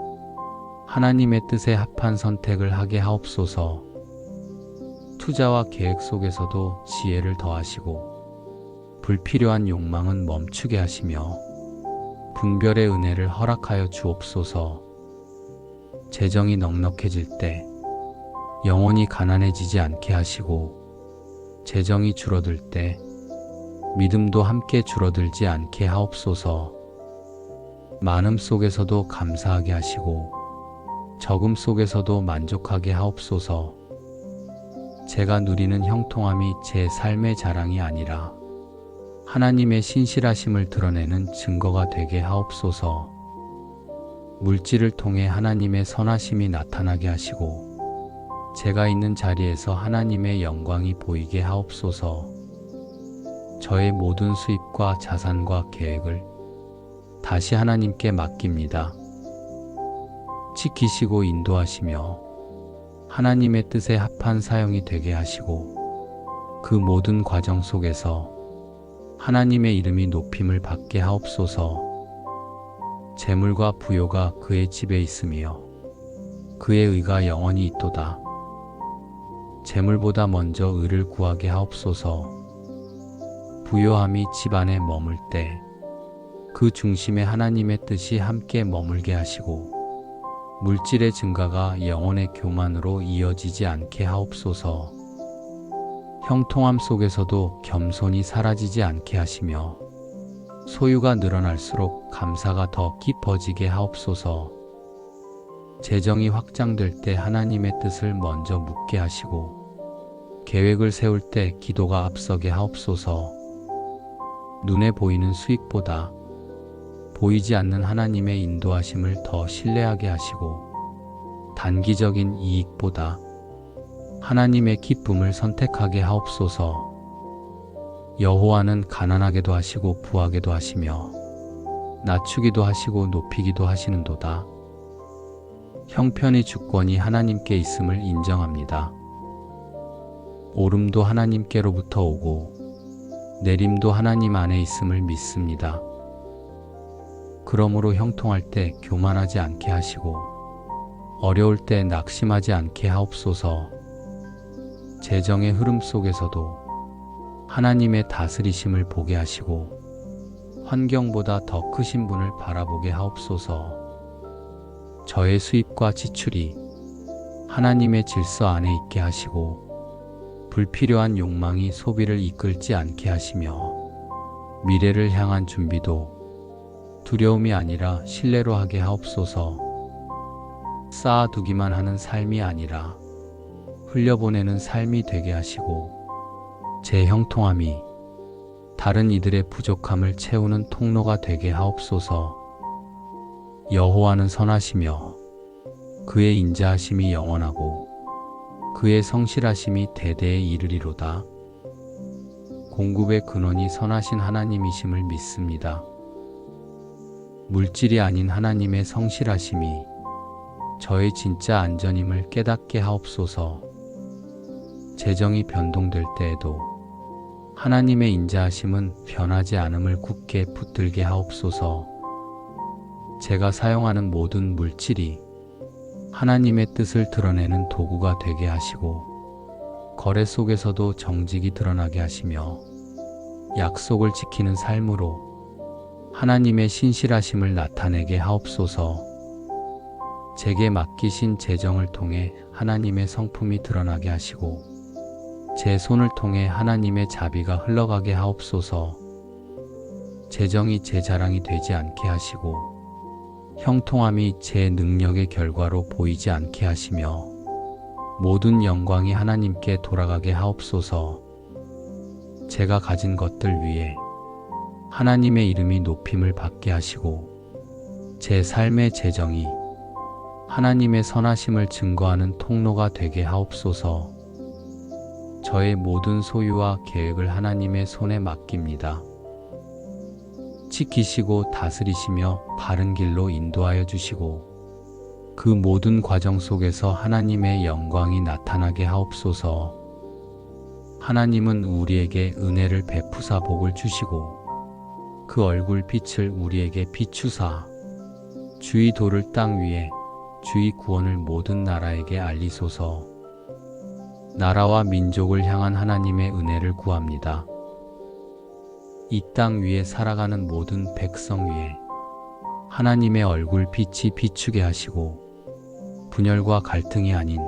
하나님의 뜻에 합한 선택을 하게 하옵소서. 투자와 계획 속에서도 지혜를 더하시고 불필요한 욕망은 멈추게 하시며 분별의 은혜를 허락하여 주옵소서. 재정이 넉넉해질 때 영혼이 가난해지지 않게 하시고 재정이 줄어들 때 믿음도 함께 줄어들지 않게 하옵소서. 많음 속에서도 감사하게 하시고 적음 속에서도 만족하게 하옵소서. 제가 누리는 형통함이 제 삶의 자랑이 아니라 하나님의 신실하심을 드러내는 증거가 되게 하옵소서. 물질을 통해 하나님의 선하심이 나타나게 하시고 제가 있는 자리에서 하나님의 영광이 보이게 하옵소서. 저의 모든 수입과 자산과 계획을 다시 하나님께 맡깁니다. 지키시고 인도하시며 하나님의 뜻에 합한 사용이 되게 하시고 그 모든 과정 속에서 하나님의 이름이 높임을 받게 하옵소서. 재물과 부요가 그의 집에 있으며 그의 의가 영원히 있도다. 재물보다 먼저 의를 구하게 하옵소서. 부요함이 집 안에 머물 때 그 중심에 하나님의 뜻이 함께 머물게 하시고 물질의 증가가 영혼의 교만으로 이어지지 않게 하옵소서. 형통함 속에서도 겸손이 사라지지 않게 하시며 소유가 늘어날수록 감사가 더 깊어지게 하옵소서. 재정이 확장될 때 하나님의 뜻을 먼저 묻게 하시고 계획을 세울 때 기도가 앞서게 하옵소서. 눈에 보이는 수익보다 보이지 않는 하나님의 인도하심을 더 신뢰하게 하시고 단기적인 이익보다 하나님의 기쁨을 선택하게 하옵소서. 여호와는 가난하게도 하시고 부하게도 하시며 낮추기도 하시고 높이기도 하시는도다. 형편의 주권이 하나님께 있음을 인정합니다. 오름도 하나님께로부터 오고 내림도 하나님 안에 있음을 믿습니다. 그러므로 형통할 때 교만하지 않게 하시고 어려울 때 낙심하지 않게 하옵소서. 재정의 흐름 속에서도 하나님의 다스리심을 보게 하시고 환경보다 더 크신 분을 바라보게 하옵소서. 저의 수입과 지출이 하나님의 질서 안에 있게 하시고 불필요한 욕망이 소비를 이끌지 않게 하시며 미래를 향한 준비도 두려움이 아니라 신뢰로 하게 하옵소서. 쌓아두기만 하는 삶이 아니라 흘려보내는 삶이 되게 하시고 제 형통함이 다른 이들의 부족함을 채우는 통로가 되게 하옵소서. 여호와는 선하시며 그의 인자하심이 영원하고 그의 성실하심이 대대에 이르리로다. 공급의 근원이 선하신 하나님이심을 믿습니다. 물질이 아닌 하나님의 성실하심이 저의 진짜 안전임을 깨닫게 하옵소서. 재정이 변동될 때에도 하나님의 인자하심은 변하지 않음을 굳게 붙들게 하옵소서. 제가 사용하는 모든 물질이 하나님의 뜻을 드러내는 도구가 되게 하시고 거래 속에서도 정직이 드러나게 하시며 약속을 지키는 삶으로 하나님의 신실하심을 나타내게 하옵소서. 제게 맡기신 재정을 통해 하나님의 성품이 드러나게 하시고 제 손을 통해 하나님의 자비가 흘러가게 하옵소서. 재정이 제 자랑이 되지 않게 하시고 형통함이 제 능력의 결과로 보이지 않게 하시며 모든 영광이 하나님께 돌아가게 하옵소서. 제가 가진 것들 위에 하나님의 이름이 높임을 받게 하시고 제 삶의 재정이 하나님의 선하심을 증거하는 통로가 되게 하옵소서. 저의 모든 소유와 계획을 하나님의 손에 맡깁니다. 지키시고 다스리시며 바른 길로 인도하여 주시고 그 모든 과정 속에서 하나님의 영광이 나타나게 하옵소서. 하나님은 우리에게 은혜를 베푸사 복을 주시고 그 얼굴 빛을 우리에게 비추사 주의 도를 땅 위에 주의 구원을 모든 나라에게 알리소서. 나라와 민족을 향한 하나님의 은혜를 구합니다. 이 땅 위에 살아가는 모든 백성 위에 하나님의 얼굴 빛이 비추게 하시고 분열과 갈등이 아닌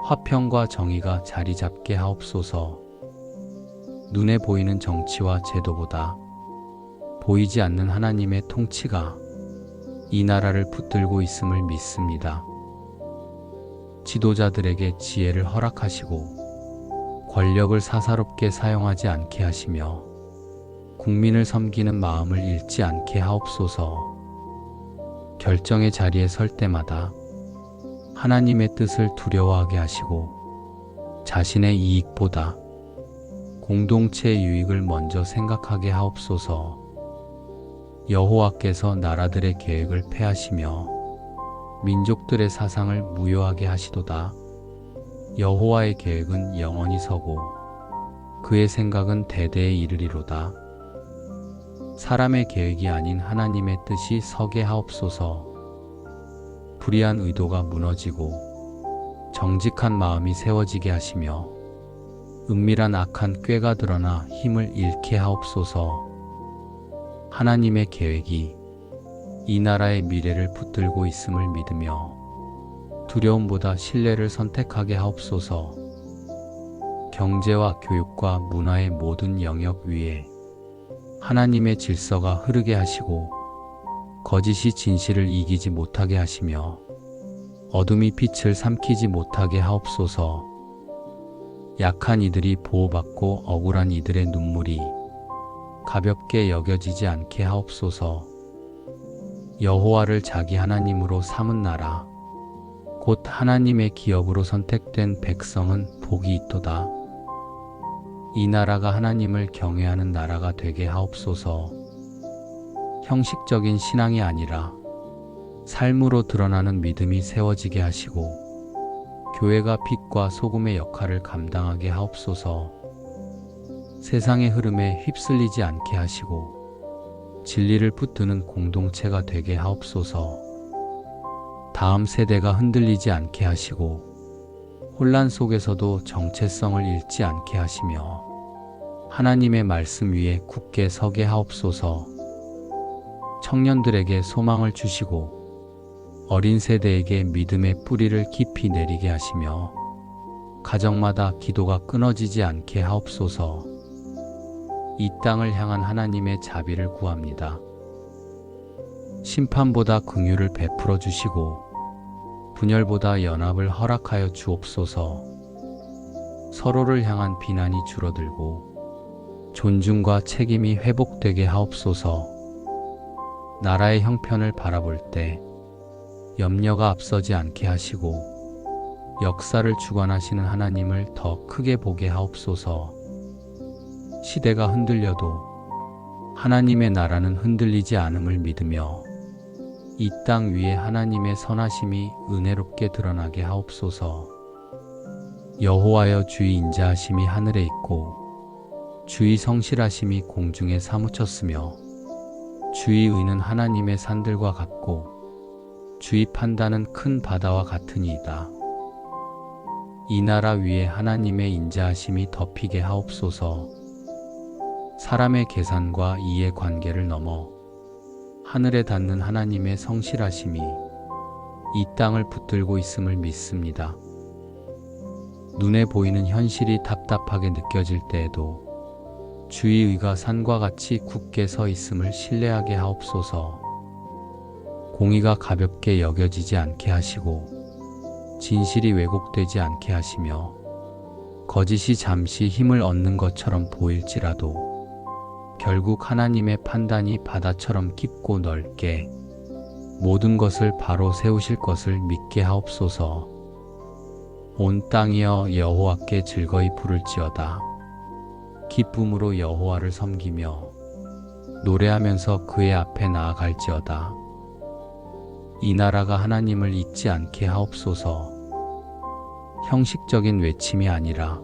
화평과 정의가 자리 잡게 하옵소서. 눈에 보이는 정치와 제도보다 보이지 않는 하나님의 통치가 이 나라를 붙들고 있음을 믿습니다. 지도자들에게 지혜를 허락하시고 권력을 사사롭게 사용하지 않게 하시며 국민을 섬기는 마음을 잃지 않게 하옵소서. 결정의 자리에 설 때마다 하나님의 뜻을 두려워하게 하시고 자신의 이익보다 공동체의 유익을 먼저 생각하게 하옵소서. 여호와께서 나라들의 계획을 폐하시며 민족들의 사상을 무효하게 하시도다. 여호와의 계획은 영원히 서고 그의 생각은 대대에 이르리로다. 사람의 계획이 아닌 하나님의 뜻이 서게 하옵소서. 불의한 의도가 무너지고 정직한 마음이 세워지게 하시며 은밀한 악한 꾀가 드러나 힘을 잃게 하옵소서. 하나님의 계획이 이 나라의 미래를 붙들고 있음을 믿으며 두려움보다 신뢰를 선택하게 하옵소서. 경제와 교육과 문화의 모든 영역 위에 하나님의 질서가 흐르게 하시고 거짓이 진실을 이기지 못하게 하시며 어둠이 빛을 삼키지 못하게 하옵소서. 약한 이들이 보호받고 억울한 이들의 눈물이 가볍게 여겨지지 않게 하옵소서. 여호와를 자기 하나님으로 삼은 나라 곧 하나님의 기업으로 선택된 백성은 복이 있도다. 이 나라가 하나님을 경외하는 나라가 되게 하옵소서. 형식적인 신앙이 아니라 삶으로 드러나는 믿음이 세워지게 하시고 교회가 빛과 소금의 역할을 감당하게 하옵소서. 세상의 흐름에 휩쓸리지 않게 하시고 진리를 붙드는 공동체가 되게 하옵소서. 다음 세대가 흔들리지 않게 하시고 혼란 속에서도 정체성을 잃지 않게 하시며 하나님의 말씀 위에 굳게 서게 하옵소서. 청년들에게 소망을 주시고 어린 세대에게 믿음의 뿌리를 깊이 내리게 하시며 가정마다 기도가 끊어지지 않게 하옵소서. 이 땅을 향한 하나님의 자비를 구합니다. 심판보다 긍휼을 베풀어 주시고 분열보다 연합을 허락하여 주옵소서. 서로를 향한 비난이 줄어들고 존중과 책임이 회복되게 하옵소서. 나라의 형편을 바라볼 때 염려가 앞서지 않게 하시고 역사를 주관하시는 하나님을 더 크게 보게 하옵소서. 시대가 흔들려도 하나님의 나라는 흔들리지 않음을 믿으며 이 땅 위에 하나님의 선하심이 은혜롭게 드러나게 하옵소서. 여호와여, 주의 인자하심이 하늘에 있고 주의 성실하심이 공중에 사무쳤으며 주의 의는 하나님의 산들과 같고 주의 판단은 큰 바다와 같으니이다. 이 나라 위에 하나님의 인자하심이 덮이게 하옵소서. 사람의 계산과 이의 관계를 넘어 하늘에 닿는 하나님의 성실하심이 이 땅을 붙들고 있음을 믿습니다. 눈에 보이는 현실이 답답하게 느껴질 때에도 주의 의가 산과 같이 굳게 서 있음을 신뢰하게 하옵소서. 공의가 가볍게 여겨지지 않게 하시고 진실이 왜곡되지 않게 하시며 거짓이 잠시 힘을 얻는 것처럼 보일지라도 결국 하나님의 판단이 바다처럼 깊고 넓게 모든 것을 바로 세우실 것을 믿게 하옵소서. 온 땅이여, 여호와께 즐거이 부를지어다. 기쁨으로 여호와를 섬기며 노래하면서 그의 앞에 나아갈지어다. 이 나라가 하나님을 잊지 않게 하옵소서. 형식적인 외침이 아니라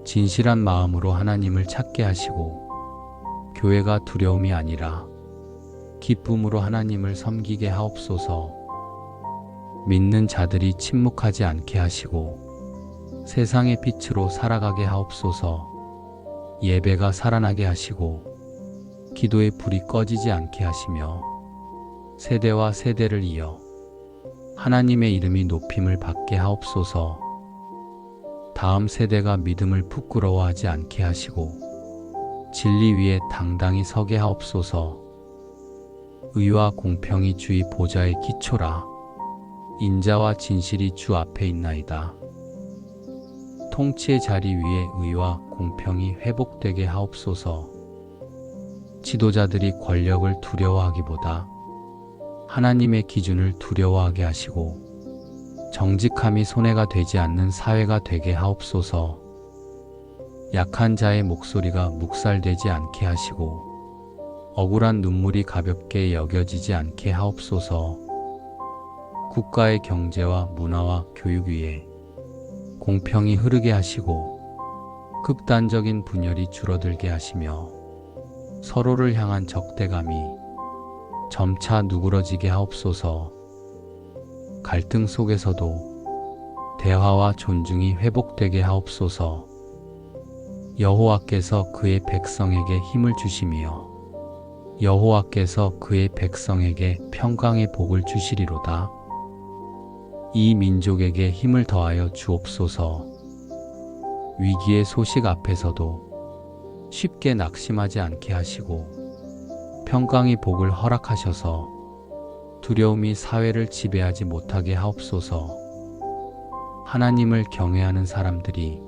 진실한 마음으로 하나님을 찾게 하시고 교회가 두려움이 아니라 기쁨으로 하나님을 섬기게 하옵소서. 믿는 자들이 침묵하지 않게 하시고 세상의 빛으로 살아가게 하옵소서. 예배가 살아나게 하시고 기도의 불이 꺼지지 않게 하시며 세대와 세대를 이어 하나님의 이름이 높임을 받게 하옵소서. 다음 세대가 믿음을 부끄러워하지 않게 하시고 진리 위에 당당히 서게 하옵소서. 의와 공평이 주의 보좌의 기초라. 인자와 진실이 주 앞에 있나이다. 통치의 자리 위에 의와 공평이 회복되게 하옵소서. 지도자들이 권력을 두려워하기보다 하나님의 기준을 두려워하게 하시고 정직함이 손해가 되지 않는 사회가 되게 하옵소서. 약한 자의 목소리가 묵살되지 않게 하시고 억울한 눈물이 가볍게 여겨지지 않게 하옵소서. 국가의 경제와 문화와 교육 위에 공평이 흐르게 하시고 극단적인 분열이 줄어들게 하시며 서로를 향한 적대감이 점차 누그러지게 하옵소서. 갈등 속에서도 대화와 존중이 회복되게 하옵소서. 여호와께서 그의 백성에게 힘을 주시며 여호와께서 그의 백성에게 평강의 복을 주시리로다. 이 민족에게 힘을 더하여 주옵소서. 위기의 소식 앞에서도 쉽게 낙심하지 않게 하시고 평강의 복을 허락하셔서 두려움이 사회를 지배하지 못하게 하옵소서. 하나님을 경외하는 사람들이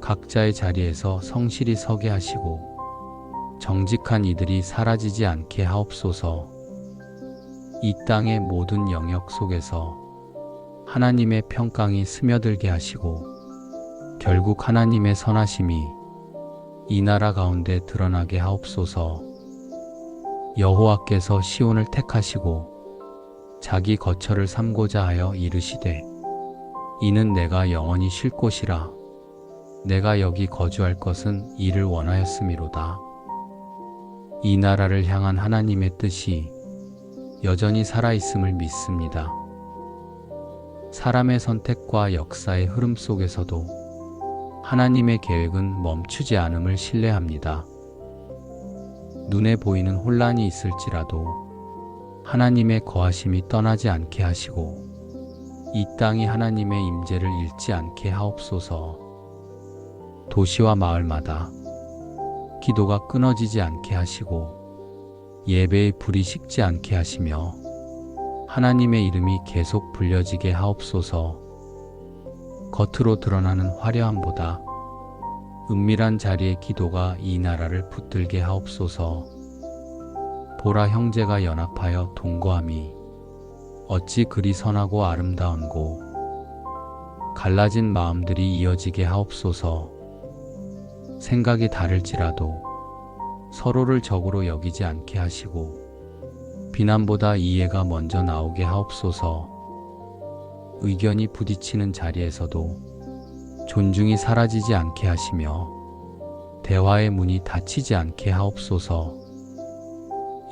각자의 자리에서 성실히 서게 하시고 정직한 이들이 사라지지 않게 하옵소서. 이 땅의 모든 영역 속에서 하나님의 평강이 스며들게 하시고 결국 하나님의 선하심이 이 나라 가운데 드러나게 하옵소서. 여호와께서 시온을 택하시고 자기 거처를 삼고자 하여 이르시되 이는 내가 영원히 쉴 곳이라. 내가 여기 거주할 것은 이를 원하였음이로다. 이 나라를 향한 하나님의 뜻이 여전히 살아있음을 믿습니다. 사람의 선택과 역사의 흐름 속에서도 하나님의 계획은 멈추지 않음을 신뢰합니다. 눈에 보이는 혼란이 있을지라도 하나님의 거하심이 떠나지 않게 하시고 이 땅이 하나님의 임재를 잃지 않게 하옵소서. 도시와 마을마다 기도가 끊어지지 않게 하시고 예배의 불이 식지 않게 하시며 하나님의 이름이 계속 불려지게 하옵소서. 겉으로 드러나는 화려함보다 은밀한 자리의 기도가 이 나라를 붙들게 하옵소서. 보라, 형제가 연합하여 동거함이 어찌 그리 선하고 아름다운고, 갈라진 마음들이 이어지게 하옵소서. 생각이 다를지라도 서로를 적으로 여기지 않게 하시고, 비난보다 이해가 먼저 나오게 하옵소서. 의견이 부딪히는 자리에서도 존중이 사라지지 않게 하시며, 대화의 문이 닫히지 않게 하옵소서.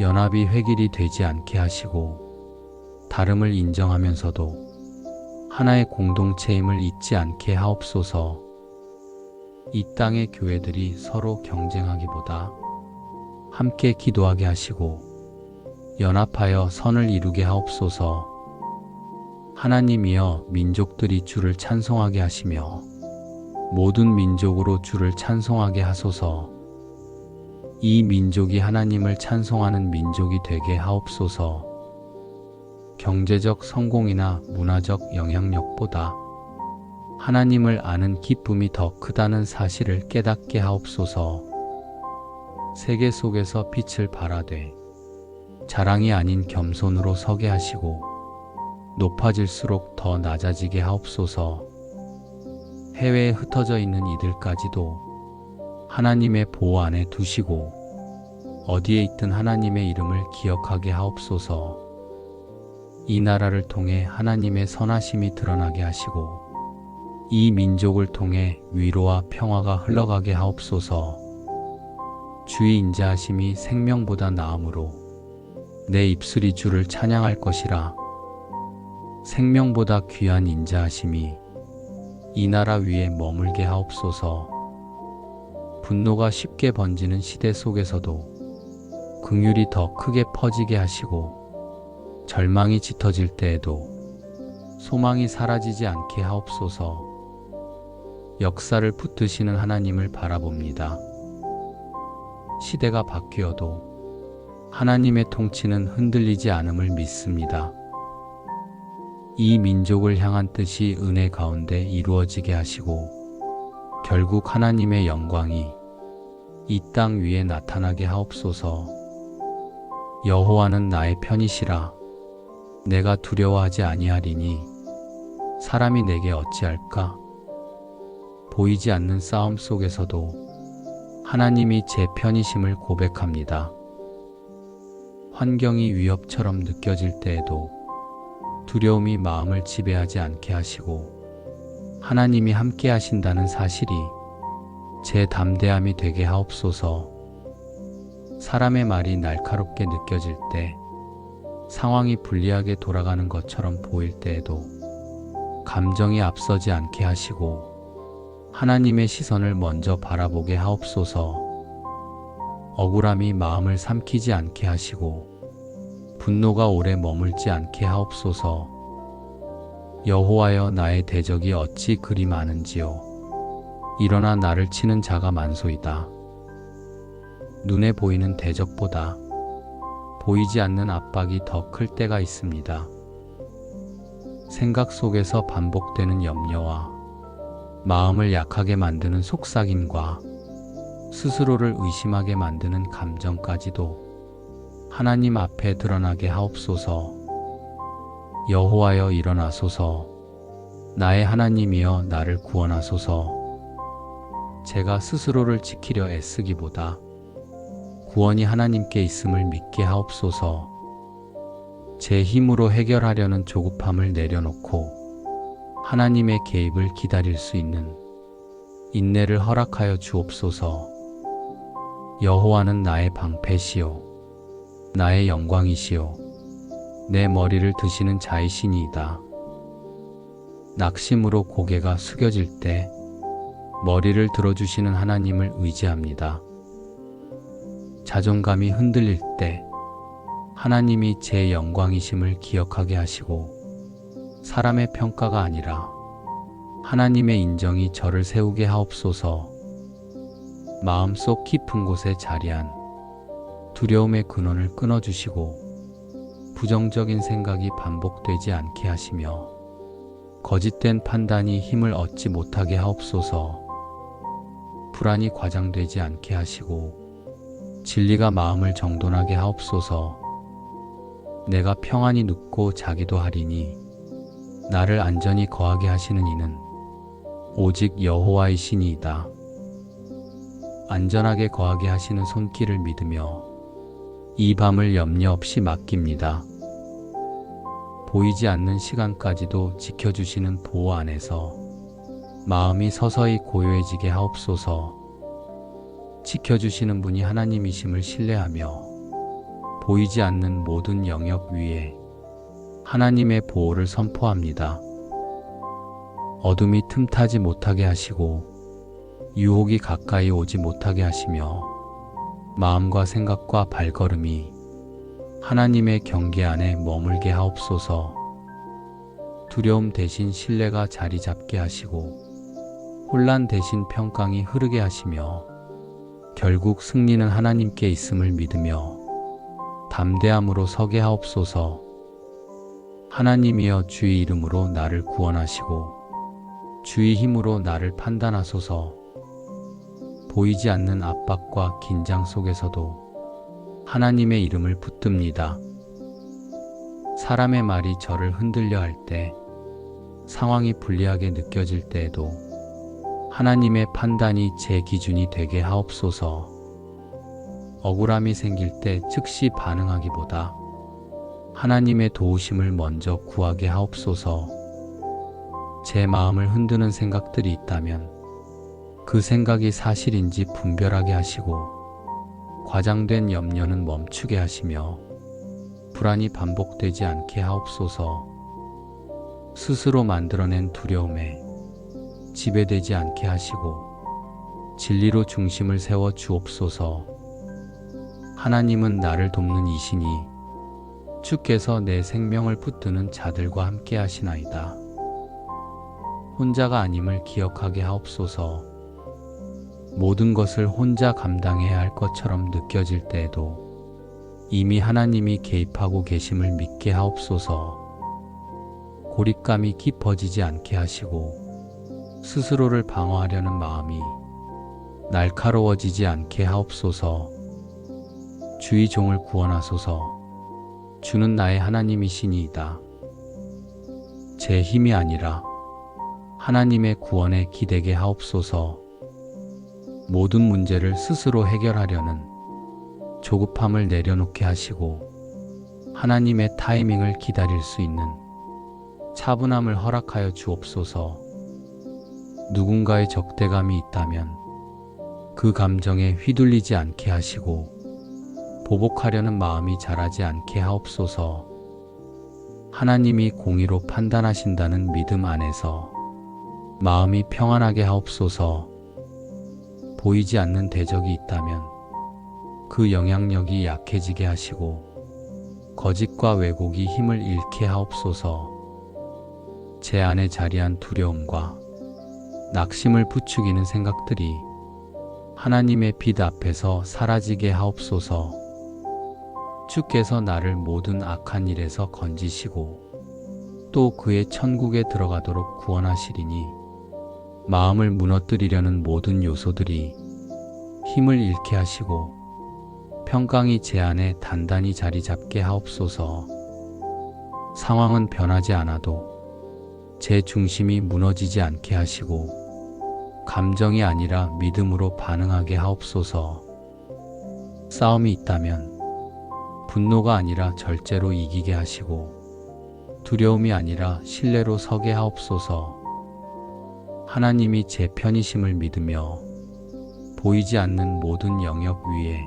연합이 획일이 되지 않게 하시고, 다름을 인정하면서도 하나의 공동체임을 잊지 않게 하옵소서. 이 땅의 교회들이 서로 경쟁하기보다 함께 기도하게 하시고, 연합하여 선을 이루게 하옵소서. 하나님이여, 민족들이 주를 찬송하게 하시며 모든 민족으로 주를 찬송하게 하소서. 이 민족이 하나님을 찬송하는 민족이 되게 하옵소서. 경제적 성공이나 문화적 영향력보다 하나님을 아는 기쁨이 더 크다는 사실을 깨닫게 하옵소서. 세계 속에서 빛을 발하되 자랑이 아닌 겸손으로 서게 하시고, 높아질수록 더 낮아지게 하옵소서. 해외에 흩어져 있는 이들까지도 하나님의 보호 안에 두시고, 어디에 있든 하나님의 이름을 기억하게 하옵소서. 이 나라를 통해 하나님의 선하심이 드러나게 하시고, 이 민족을 통해 위로와 평화가 흘러가게 하옵소서. 주의 인자하심이 생명보다 나음으로 내 입술이 주를 찬양할 것이라. 생명보다 귀한 인자하심이 이 나라 위에 머물게 하옵소서. 분노가 쉽게 번지는 시대 속에서도 긍휼이 더 크게 퍼지게 하시고, 절망이 짙어질 때에도 소망이 사라지지 않게 하옵소서. 역사를 붙드시는 하나님을 바라봅니다. 시대가 바뀌어도 하나님의 통치는 흔들리지 않음을 믿습니다. 이 민족을 향한 뜻이 은혜 가운데 이루어지게 하시고, 결국 하나님의 영광이 이 땅 위에 나타나게 하옵소서. 여호와는 나의 편이시라. 내가 두려워하지 아니하리니 사람이 내게 어찌할까? 보이지 않는 싸움 속에서도 하나님이 제 편이심을 고백합니다. 환경이 위협처럼 느껴질 때에도 두려움이 마음을 지배하지 않게 하시고, 하나님이 함께 하신다는 사실이 제 담대함이 되게 하옵소서. 사람의 말이 날카롭게 느껴질 때, 상황이 불리하게 돌아가는 것처럼 보일 때에도 감정이 앞서지 않게 하시고, 하나님의 시선을 먼저 바라보게 하옵소서. 억울함이 마음을 삼키지 않게 하시고, 분노가 오래 머물지 않게 하옵소서. 여호와여, 나의 대적이 어찌 그리 많은지요. 일어나 나를 치는 자가 많소이다. 눈에 보이는 대적보다 보이지 않는 압박이 더 클 때가 있습니다. 생각 속에서 반복되는 염려와 마음을 약하게 만드는 속삭임과 스스로를 의심하게 만드는 감정까지도 하나님 앞에 드러나게 하옵소서. 여호와여, 일어나소서. 나의 하나님이여, 나를 구원하소서. 제가 스스로를 지키려 애쓰기보다 구원이 하나님께 있음을 믿게 하옵소서. 제 힘으로 해결하려는 조급함을 내려놓고 하나님의 개입을 기다릴 수 있는 인내를 허락하여 주옵소서. 여호와는 나의 방패시요 나의 영광이시요 내 머리를 드시는 자이시니이다. 낙심으로 고개가 숙여질 때 머리를 들어주시는 하나님을 의지합니다. 자존감이 흔들릴 때 하나님이 제 영광이심을 기억하게 하시고, 사람의 평가가 아니라 하나님의 인정이 저를 세우게 하옵소서. 마음속 깊은 곳에 자리한 두려움의 근원을 끊어주시고, 부정적인 생각이 반복되지 않게 하시며, 거짓된 판단이 힘을 얻지 못하게 하옵소서. 불안이 과장되지 않게 하시고 진리가 마음을 정돈하게 하옵소서. 내가 평안히 눕고 자기도 하리니 나를 안전히 거하게 하시는 이는 오직 여호와이시니이다. 안전하게 거하게 하시는 손길을 믿으며 이 밤을 염려 없이 맡깁니다. 보이지 않는 시간까지도 지켜주시는 보호 안에서 마음이 서서히 고요해지게 하옵소서. 지켜주시는 분이 하나님이심을 신뢰하며 보이지 않는 모든 영역 위에 하나님의 보호를 선포합니다. 어둠이 틈타지 못하게 하시고 유혹이 가까이 오지 못하게 하시며 마음과 생각과 발걸음이 하나님의 경계 안에 머물게 하옵소서. 두려움 대신 신뢰가 자리 잡게 하시고 혼란 대신 평강이 흐르게 하시며 결국 승리는 하나님께 있음을 믿으며 담대함으로 서게 하옵소서. 하나님이여 주의 이름으로 나를 구원하시고 주의 힘으로 나를 판단하소서. 보이지 않는 압박과 긴장 속에서도 하나님의 이름을 붙듭니다. 사람의 말이 저를 흔들려 할 때, 상황이 불리하게 느껴질 때에도 하나님의 판단이 제 기준이 되게 하옵소서. 억울함이 생길 때 즉시 반응하기보다 하나님의 도우심을 먼저 구하게 하옵소서. 제 마음을 흔드는 생각들이 있다면 그 생각이 사실인지 분별하게 하시고 과장된 염려는 멈추게 하시며 불안이 반복되지 않게 하옵소서. 스스로 만들어낸 두려움에 지배되지 않게 하시고 진리로 중심을 세워 주옵소서. 하나님은 나를 돕는 이시니 주께서 내 생명을 붙드는 자들과 함께 하시나이다. 혼자가 아님을 기억하게 하옵소서. 모든 것을 혼자 감당해야 할 것처럼 느껴질 때에도 이미 하나님이 개입하고 계심을 믿게 하옵소서. 고립감이 깊어지지 않게 하시고 스스로를 방어하려는 마음이 날카로워지지 않게 하옵소서. 주의 종을 구원하소서. 주는 나의 하나님이시니이다. 제 힘이 아니라 하나님의 구원에 기대게 하옵소서. 모든 문제를 스스로 해결하려는 조급함을 내려놓게 하시고 하나님의 타이밍을 기다릴 수 있는 차분함을 허락하여 주옵소서. 누군가의 적대감이 있다면 그 감정에 휘둘리지 않게 하시고 보복하려는 마음이 자라지 않게 하옵소서. 하나님이 공의로 판단하신다는 믿음 안에서 마음이 평안하게 하옵소서. 보이지 않는 대적이 있다면 그 영향력이 약해지게 하시고 거짓과 왜곡이 힘을 잃게 하옵소서. 제 안에 자리한 두려움과 낙심을 부추기는 생각들이 하나님의 빛 앞에서 사라지게 하옵소서. 주께서 나를 모든 악한 일에서 건지시고 또 그의 천국에 들어가도록 구원하시리니 마음을 무너뜨리려는 모든 요소들이 힘을 잃게 하시고 평강이 제 안에 단단히 자리 잡게 하옵소서. 상황은 변하지 않아도 제 중심이 무너지지 않게 하시고 감정이 아니라 믿음으로 반응하게 하옵소서. 싸움이 있다면 분노가 아니라 절제로 이기게 하시고 두려움이 아니라 신뢰로 서게 하옵소서. 하나님이 제 편이심을 믿으며 보이지 않는 모든 영역 위에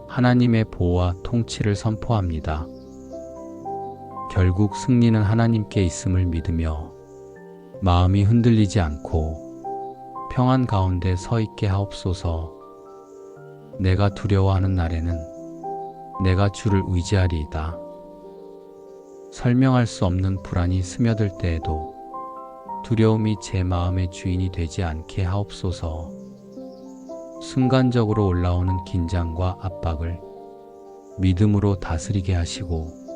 하나님의 보호와 통치를 선포합니다. 결국 승리는 하나님께 있음을 믿으며 마음이 흔들리지 않고 평안 가운데 서 있게 하옵소서. 내가 두려워하는 날에는 내가 주를 의지하리이다. 설명할 수 없는 불안이 스며들 때에도 두려움이 제 마음의 주인이 되지 않게 하옵소서. 순간적으로 올라오는 긴장과 압박을 믿음으로 다스리게 하시고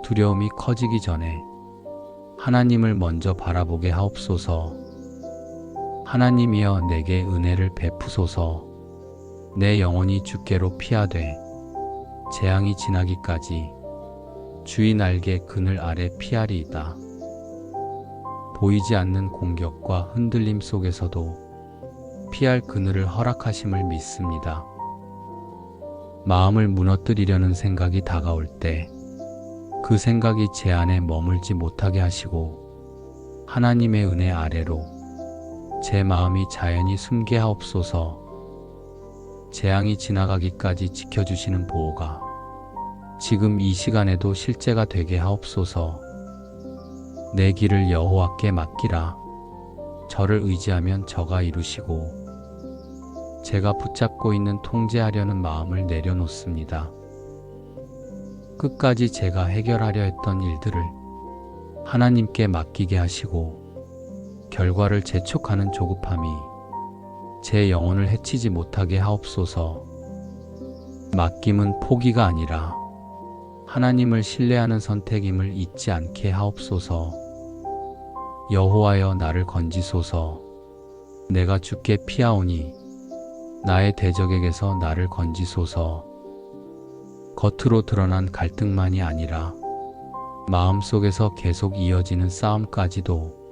두려움이 커지기 전에 하나님을 먼저 바라보게 하옵소서. 하나님이여 내게 은혜를 베푸소서. 내 영혼이 주께로 피하되 재앙이 지나기까지 주의 날개 그늘 아래 피하리이다. 보이지 않는 공격과 흔들림 속에서도 피할 그늘을 허락하심을 믿습니다. 마음을 무너뜨리려는 생각이 다가올 때 그 생각이 제 안에 머물지 못하게 하시고 하나님의 은혜 아래로 제 마음이 자연히 숨게 하옵소서. 재앙이 지나가기까지 지켜주시는 보호가 지금 이 시간에도 실제가 되게 하옵소서. 내 길을 여호와께 맡기라. 저를 의지하면 저가 이루시고 제가 붙잡고 있는 통제하려는 마음을 내려놓습니다. 끝까지 제가 해결하려 했던 일들을 하나님께 맡기게 하시고 결과를 재촉하는 조급함이 제 영혼을 해치지 못하게 하옵소서. 맡김은 포기가 아니라 하나님을 신뢰하는 선택임을 잊지 않게 하옵소서. 여호와여 나를 건지소서. 내가 주께 피하오니 나의 대적에게서 나를 건지소서. 겉으로 드러난 갈등만이 아니라 마음속에서 계속 이어지는 싸움까지도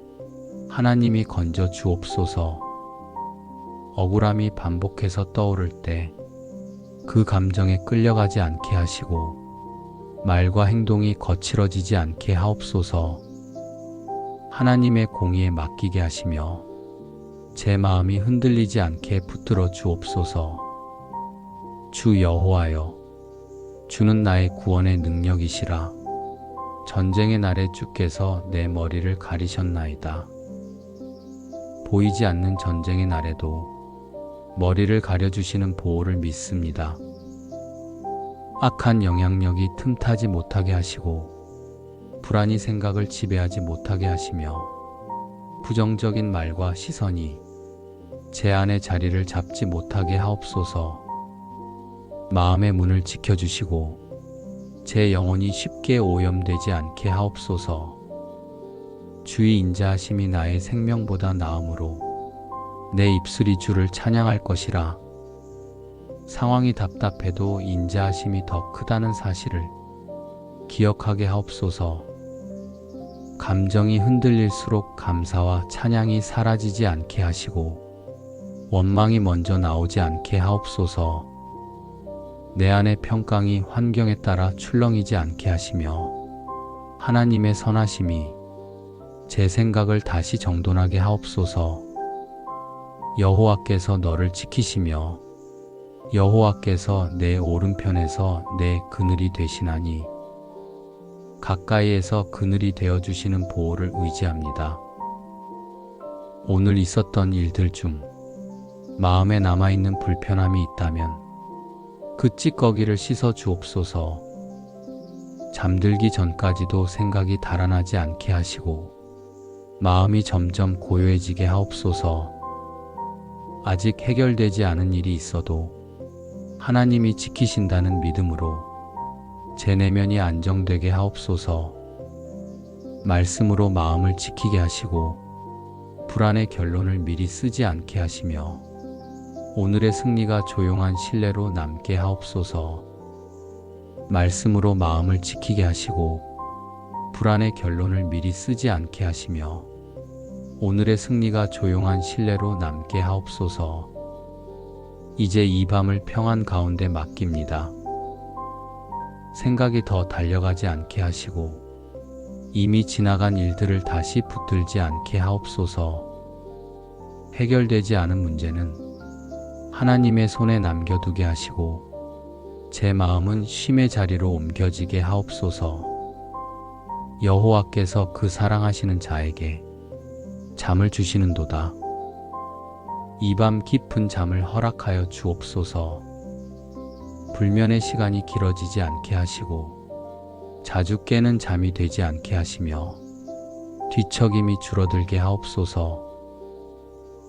하나님이 건져 주옵소서. 억울함이 반복해서 떠오를 때 그 감정에 끌려가지 않게 하시고 말과 행동이 거칠어지지 않게 하옵소서. 하나님의 공의에 맡기게 하시며 제 마음이 흔들리지 않게 붙들어 주옵소서. 주 여호와여, 주는 나의 구원의 능력이시라. 전쟁의 날에 주께서 내 머리를 가리셨나이다. 보이지 않는 전쟁의 날에도 머리를 가려주시는 보호를 믿습니다. 악한 영향력이 틈타지 못하게 하시고 불안이 생각을 지배하지 못하게 하시며 부정적인 말과 시선이 제 안에 자리를 잡지 못하게 하옵소서. 마음의 문을 지켜주시고 제 영혼이 쉽게 오염되지 않게 하옵소서. 주의 인자하심이 나의 생명보다 나음으로 내 입술이 주를 찬양할 것이라. 상황이 답답해도 인자하심이 더 크다는 사실을 기억하게 하옵소서. 감정이 흔들릴수록 감사와 찬양이 사라지지 않게 하시고 원망이 먼저 나오지 않게 하옵소서. 내 안의 평강이 환경에 따라 출렁이지 않게 하시며 하나님의 선하심이 제 생각을 다시 정돈하게 하옵소서. 여호와께서 너를 지키시며 여호와께서 내 오른편에서 내 그늘이 되시나니 가까이에서 그늘이 되어주시는 보호를 의지합니다. 오늘 있었던 일들 중 마음에 남아있는 불편함이 있다면 그 찌꺼기를 씻어 주옵소서. 잠들기 전까지도 생각이 달아나지 않게 하시고 마음이 점점 고요해지게 하옵소서. 아직 해결되지 않은 일이 있어도 하나님이 지키신다는 믿음으로 제 내면이 안정되게 하옵소서. 말씀으로 마음을 지키게 하시고 불안의 결론을 미리 쓰지 않게 하시며 오늘의 승리가 조용한 신뢰로 남게 하옵소서. 말씀으로 마음을 지키게 하시고 불안의 결론을 미리 쓰지 않게 하시며 오늘의 승리가 조용한 신뢰로 남게 하옵소서. 이제 이 밤을 평안 가운데 맡깁니다. 생각이 더 달려가지 않게 하시고 이미 지나간 일들을 다시 붙들지 않게 하옵소서. 해결되지 않은 문제는 하나님의 손에 남겨두게 하시고 제 마음은 쉼의 자리로 옮겨지게 하옵소서. 여호와께서 그 사랑하시는 자에게 잠을 주시는도다. 이 밤 깊은 잠을 허락하여 주옵소서. 불면의 시간이 길어지지 않게 하시고 자주 깨는 잠이 되지 않게 하시며 뒤척임이 줄어들게 하옵소서.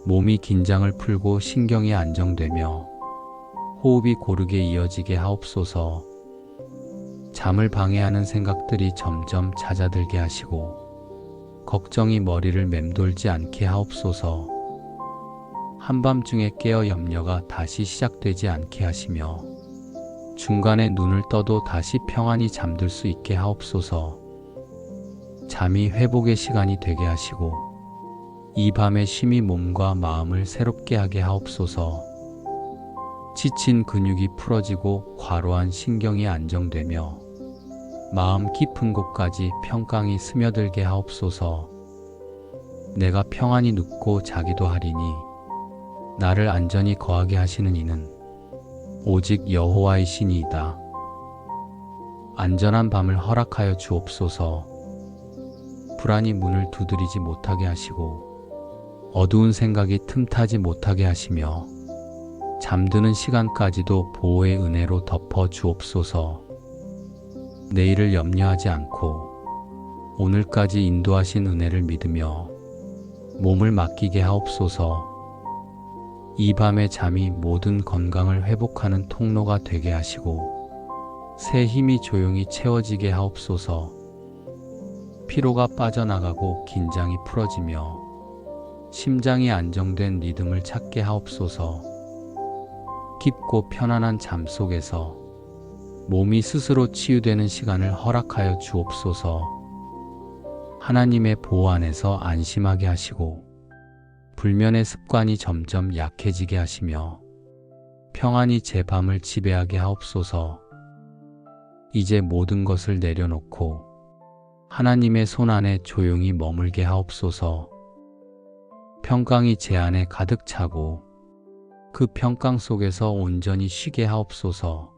몸이 긴장을 풀고 신경이 안정되며 호흡이 고르게 이어지게 하옵소서. 잠을 방해하는 생각들이 점점 잦아들게 하시고 걱정이 머리를 맴돌지 않게 하옵소서. 한밤중에 깨어 염려가 다시 시작되지 않게 하시며 중간에 눈을 떠도 다시 평안히 잠들 수 있게 하옵소서. 잠이 회복의 시간이 되게 하시고 이 밤의 쉼이 몸과 마음을 새롭게 하게 하옵소서. 지친 근육이 풀어지고 과로한 신경이 안정되며 마음 깊은 곳까지 평강이 스며들게 하옵소서. 내가 평안히 눕고 자기도 하리니 나를 안전히 거하게 하시는 이는 오직 여호와의 신이이다. 안전한 밤을 허락하여 주옵소서. 불안이 문을 두드리지 못하게 하시고 어두운 생각이 틈타지 못하게 하시며 잠드는 시간까지도 보호의 은혜로 덮어 주옵소서. 내일을 염려하지 않고 오늘까지 인도하신 은혜를 믿으며 몸을 맡기게 하옵소서. 이 밤의 잠이 모든 건강을 회복하는 통로가 되게 하시고 새 힘이 조용히 채워지게 하옵소서. 피로가 빠져나가고 긴장이 풀어지며 심장이 안정된 리듬을 찾게 하옵소서. 깊고 편안한 잠 속에서 몸이 스스로 치유되는 시간을 허락하여 주옵소서. 하나님의 보호 안에서 안심하게 하시고 불면의 습관이 점점 약해지게 하시며 평안히 제 밤을 지배하게 하옵소서. 이제 모든 것을 내려놓고 하나님의 손 안에 조용히 머물게 하옵소서. 평강이 제 안에 가득 차고 그 평강 속에서 온전히 쉬게 하옵소서.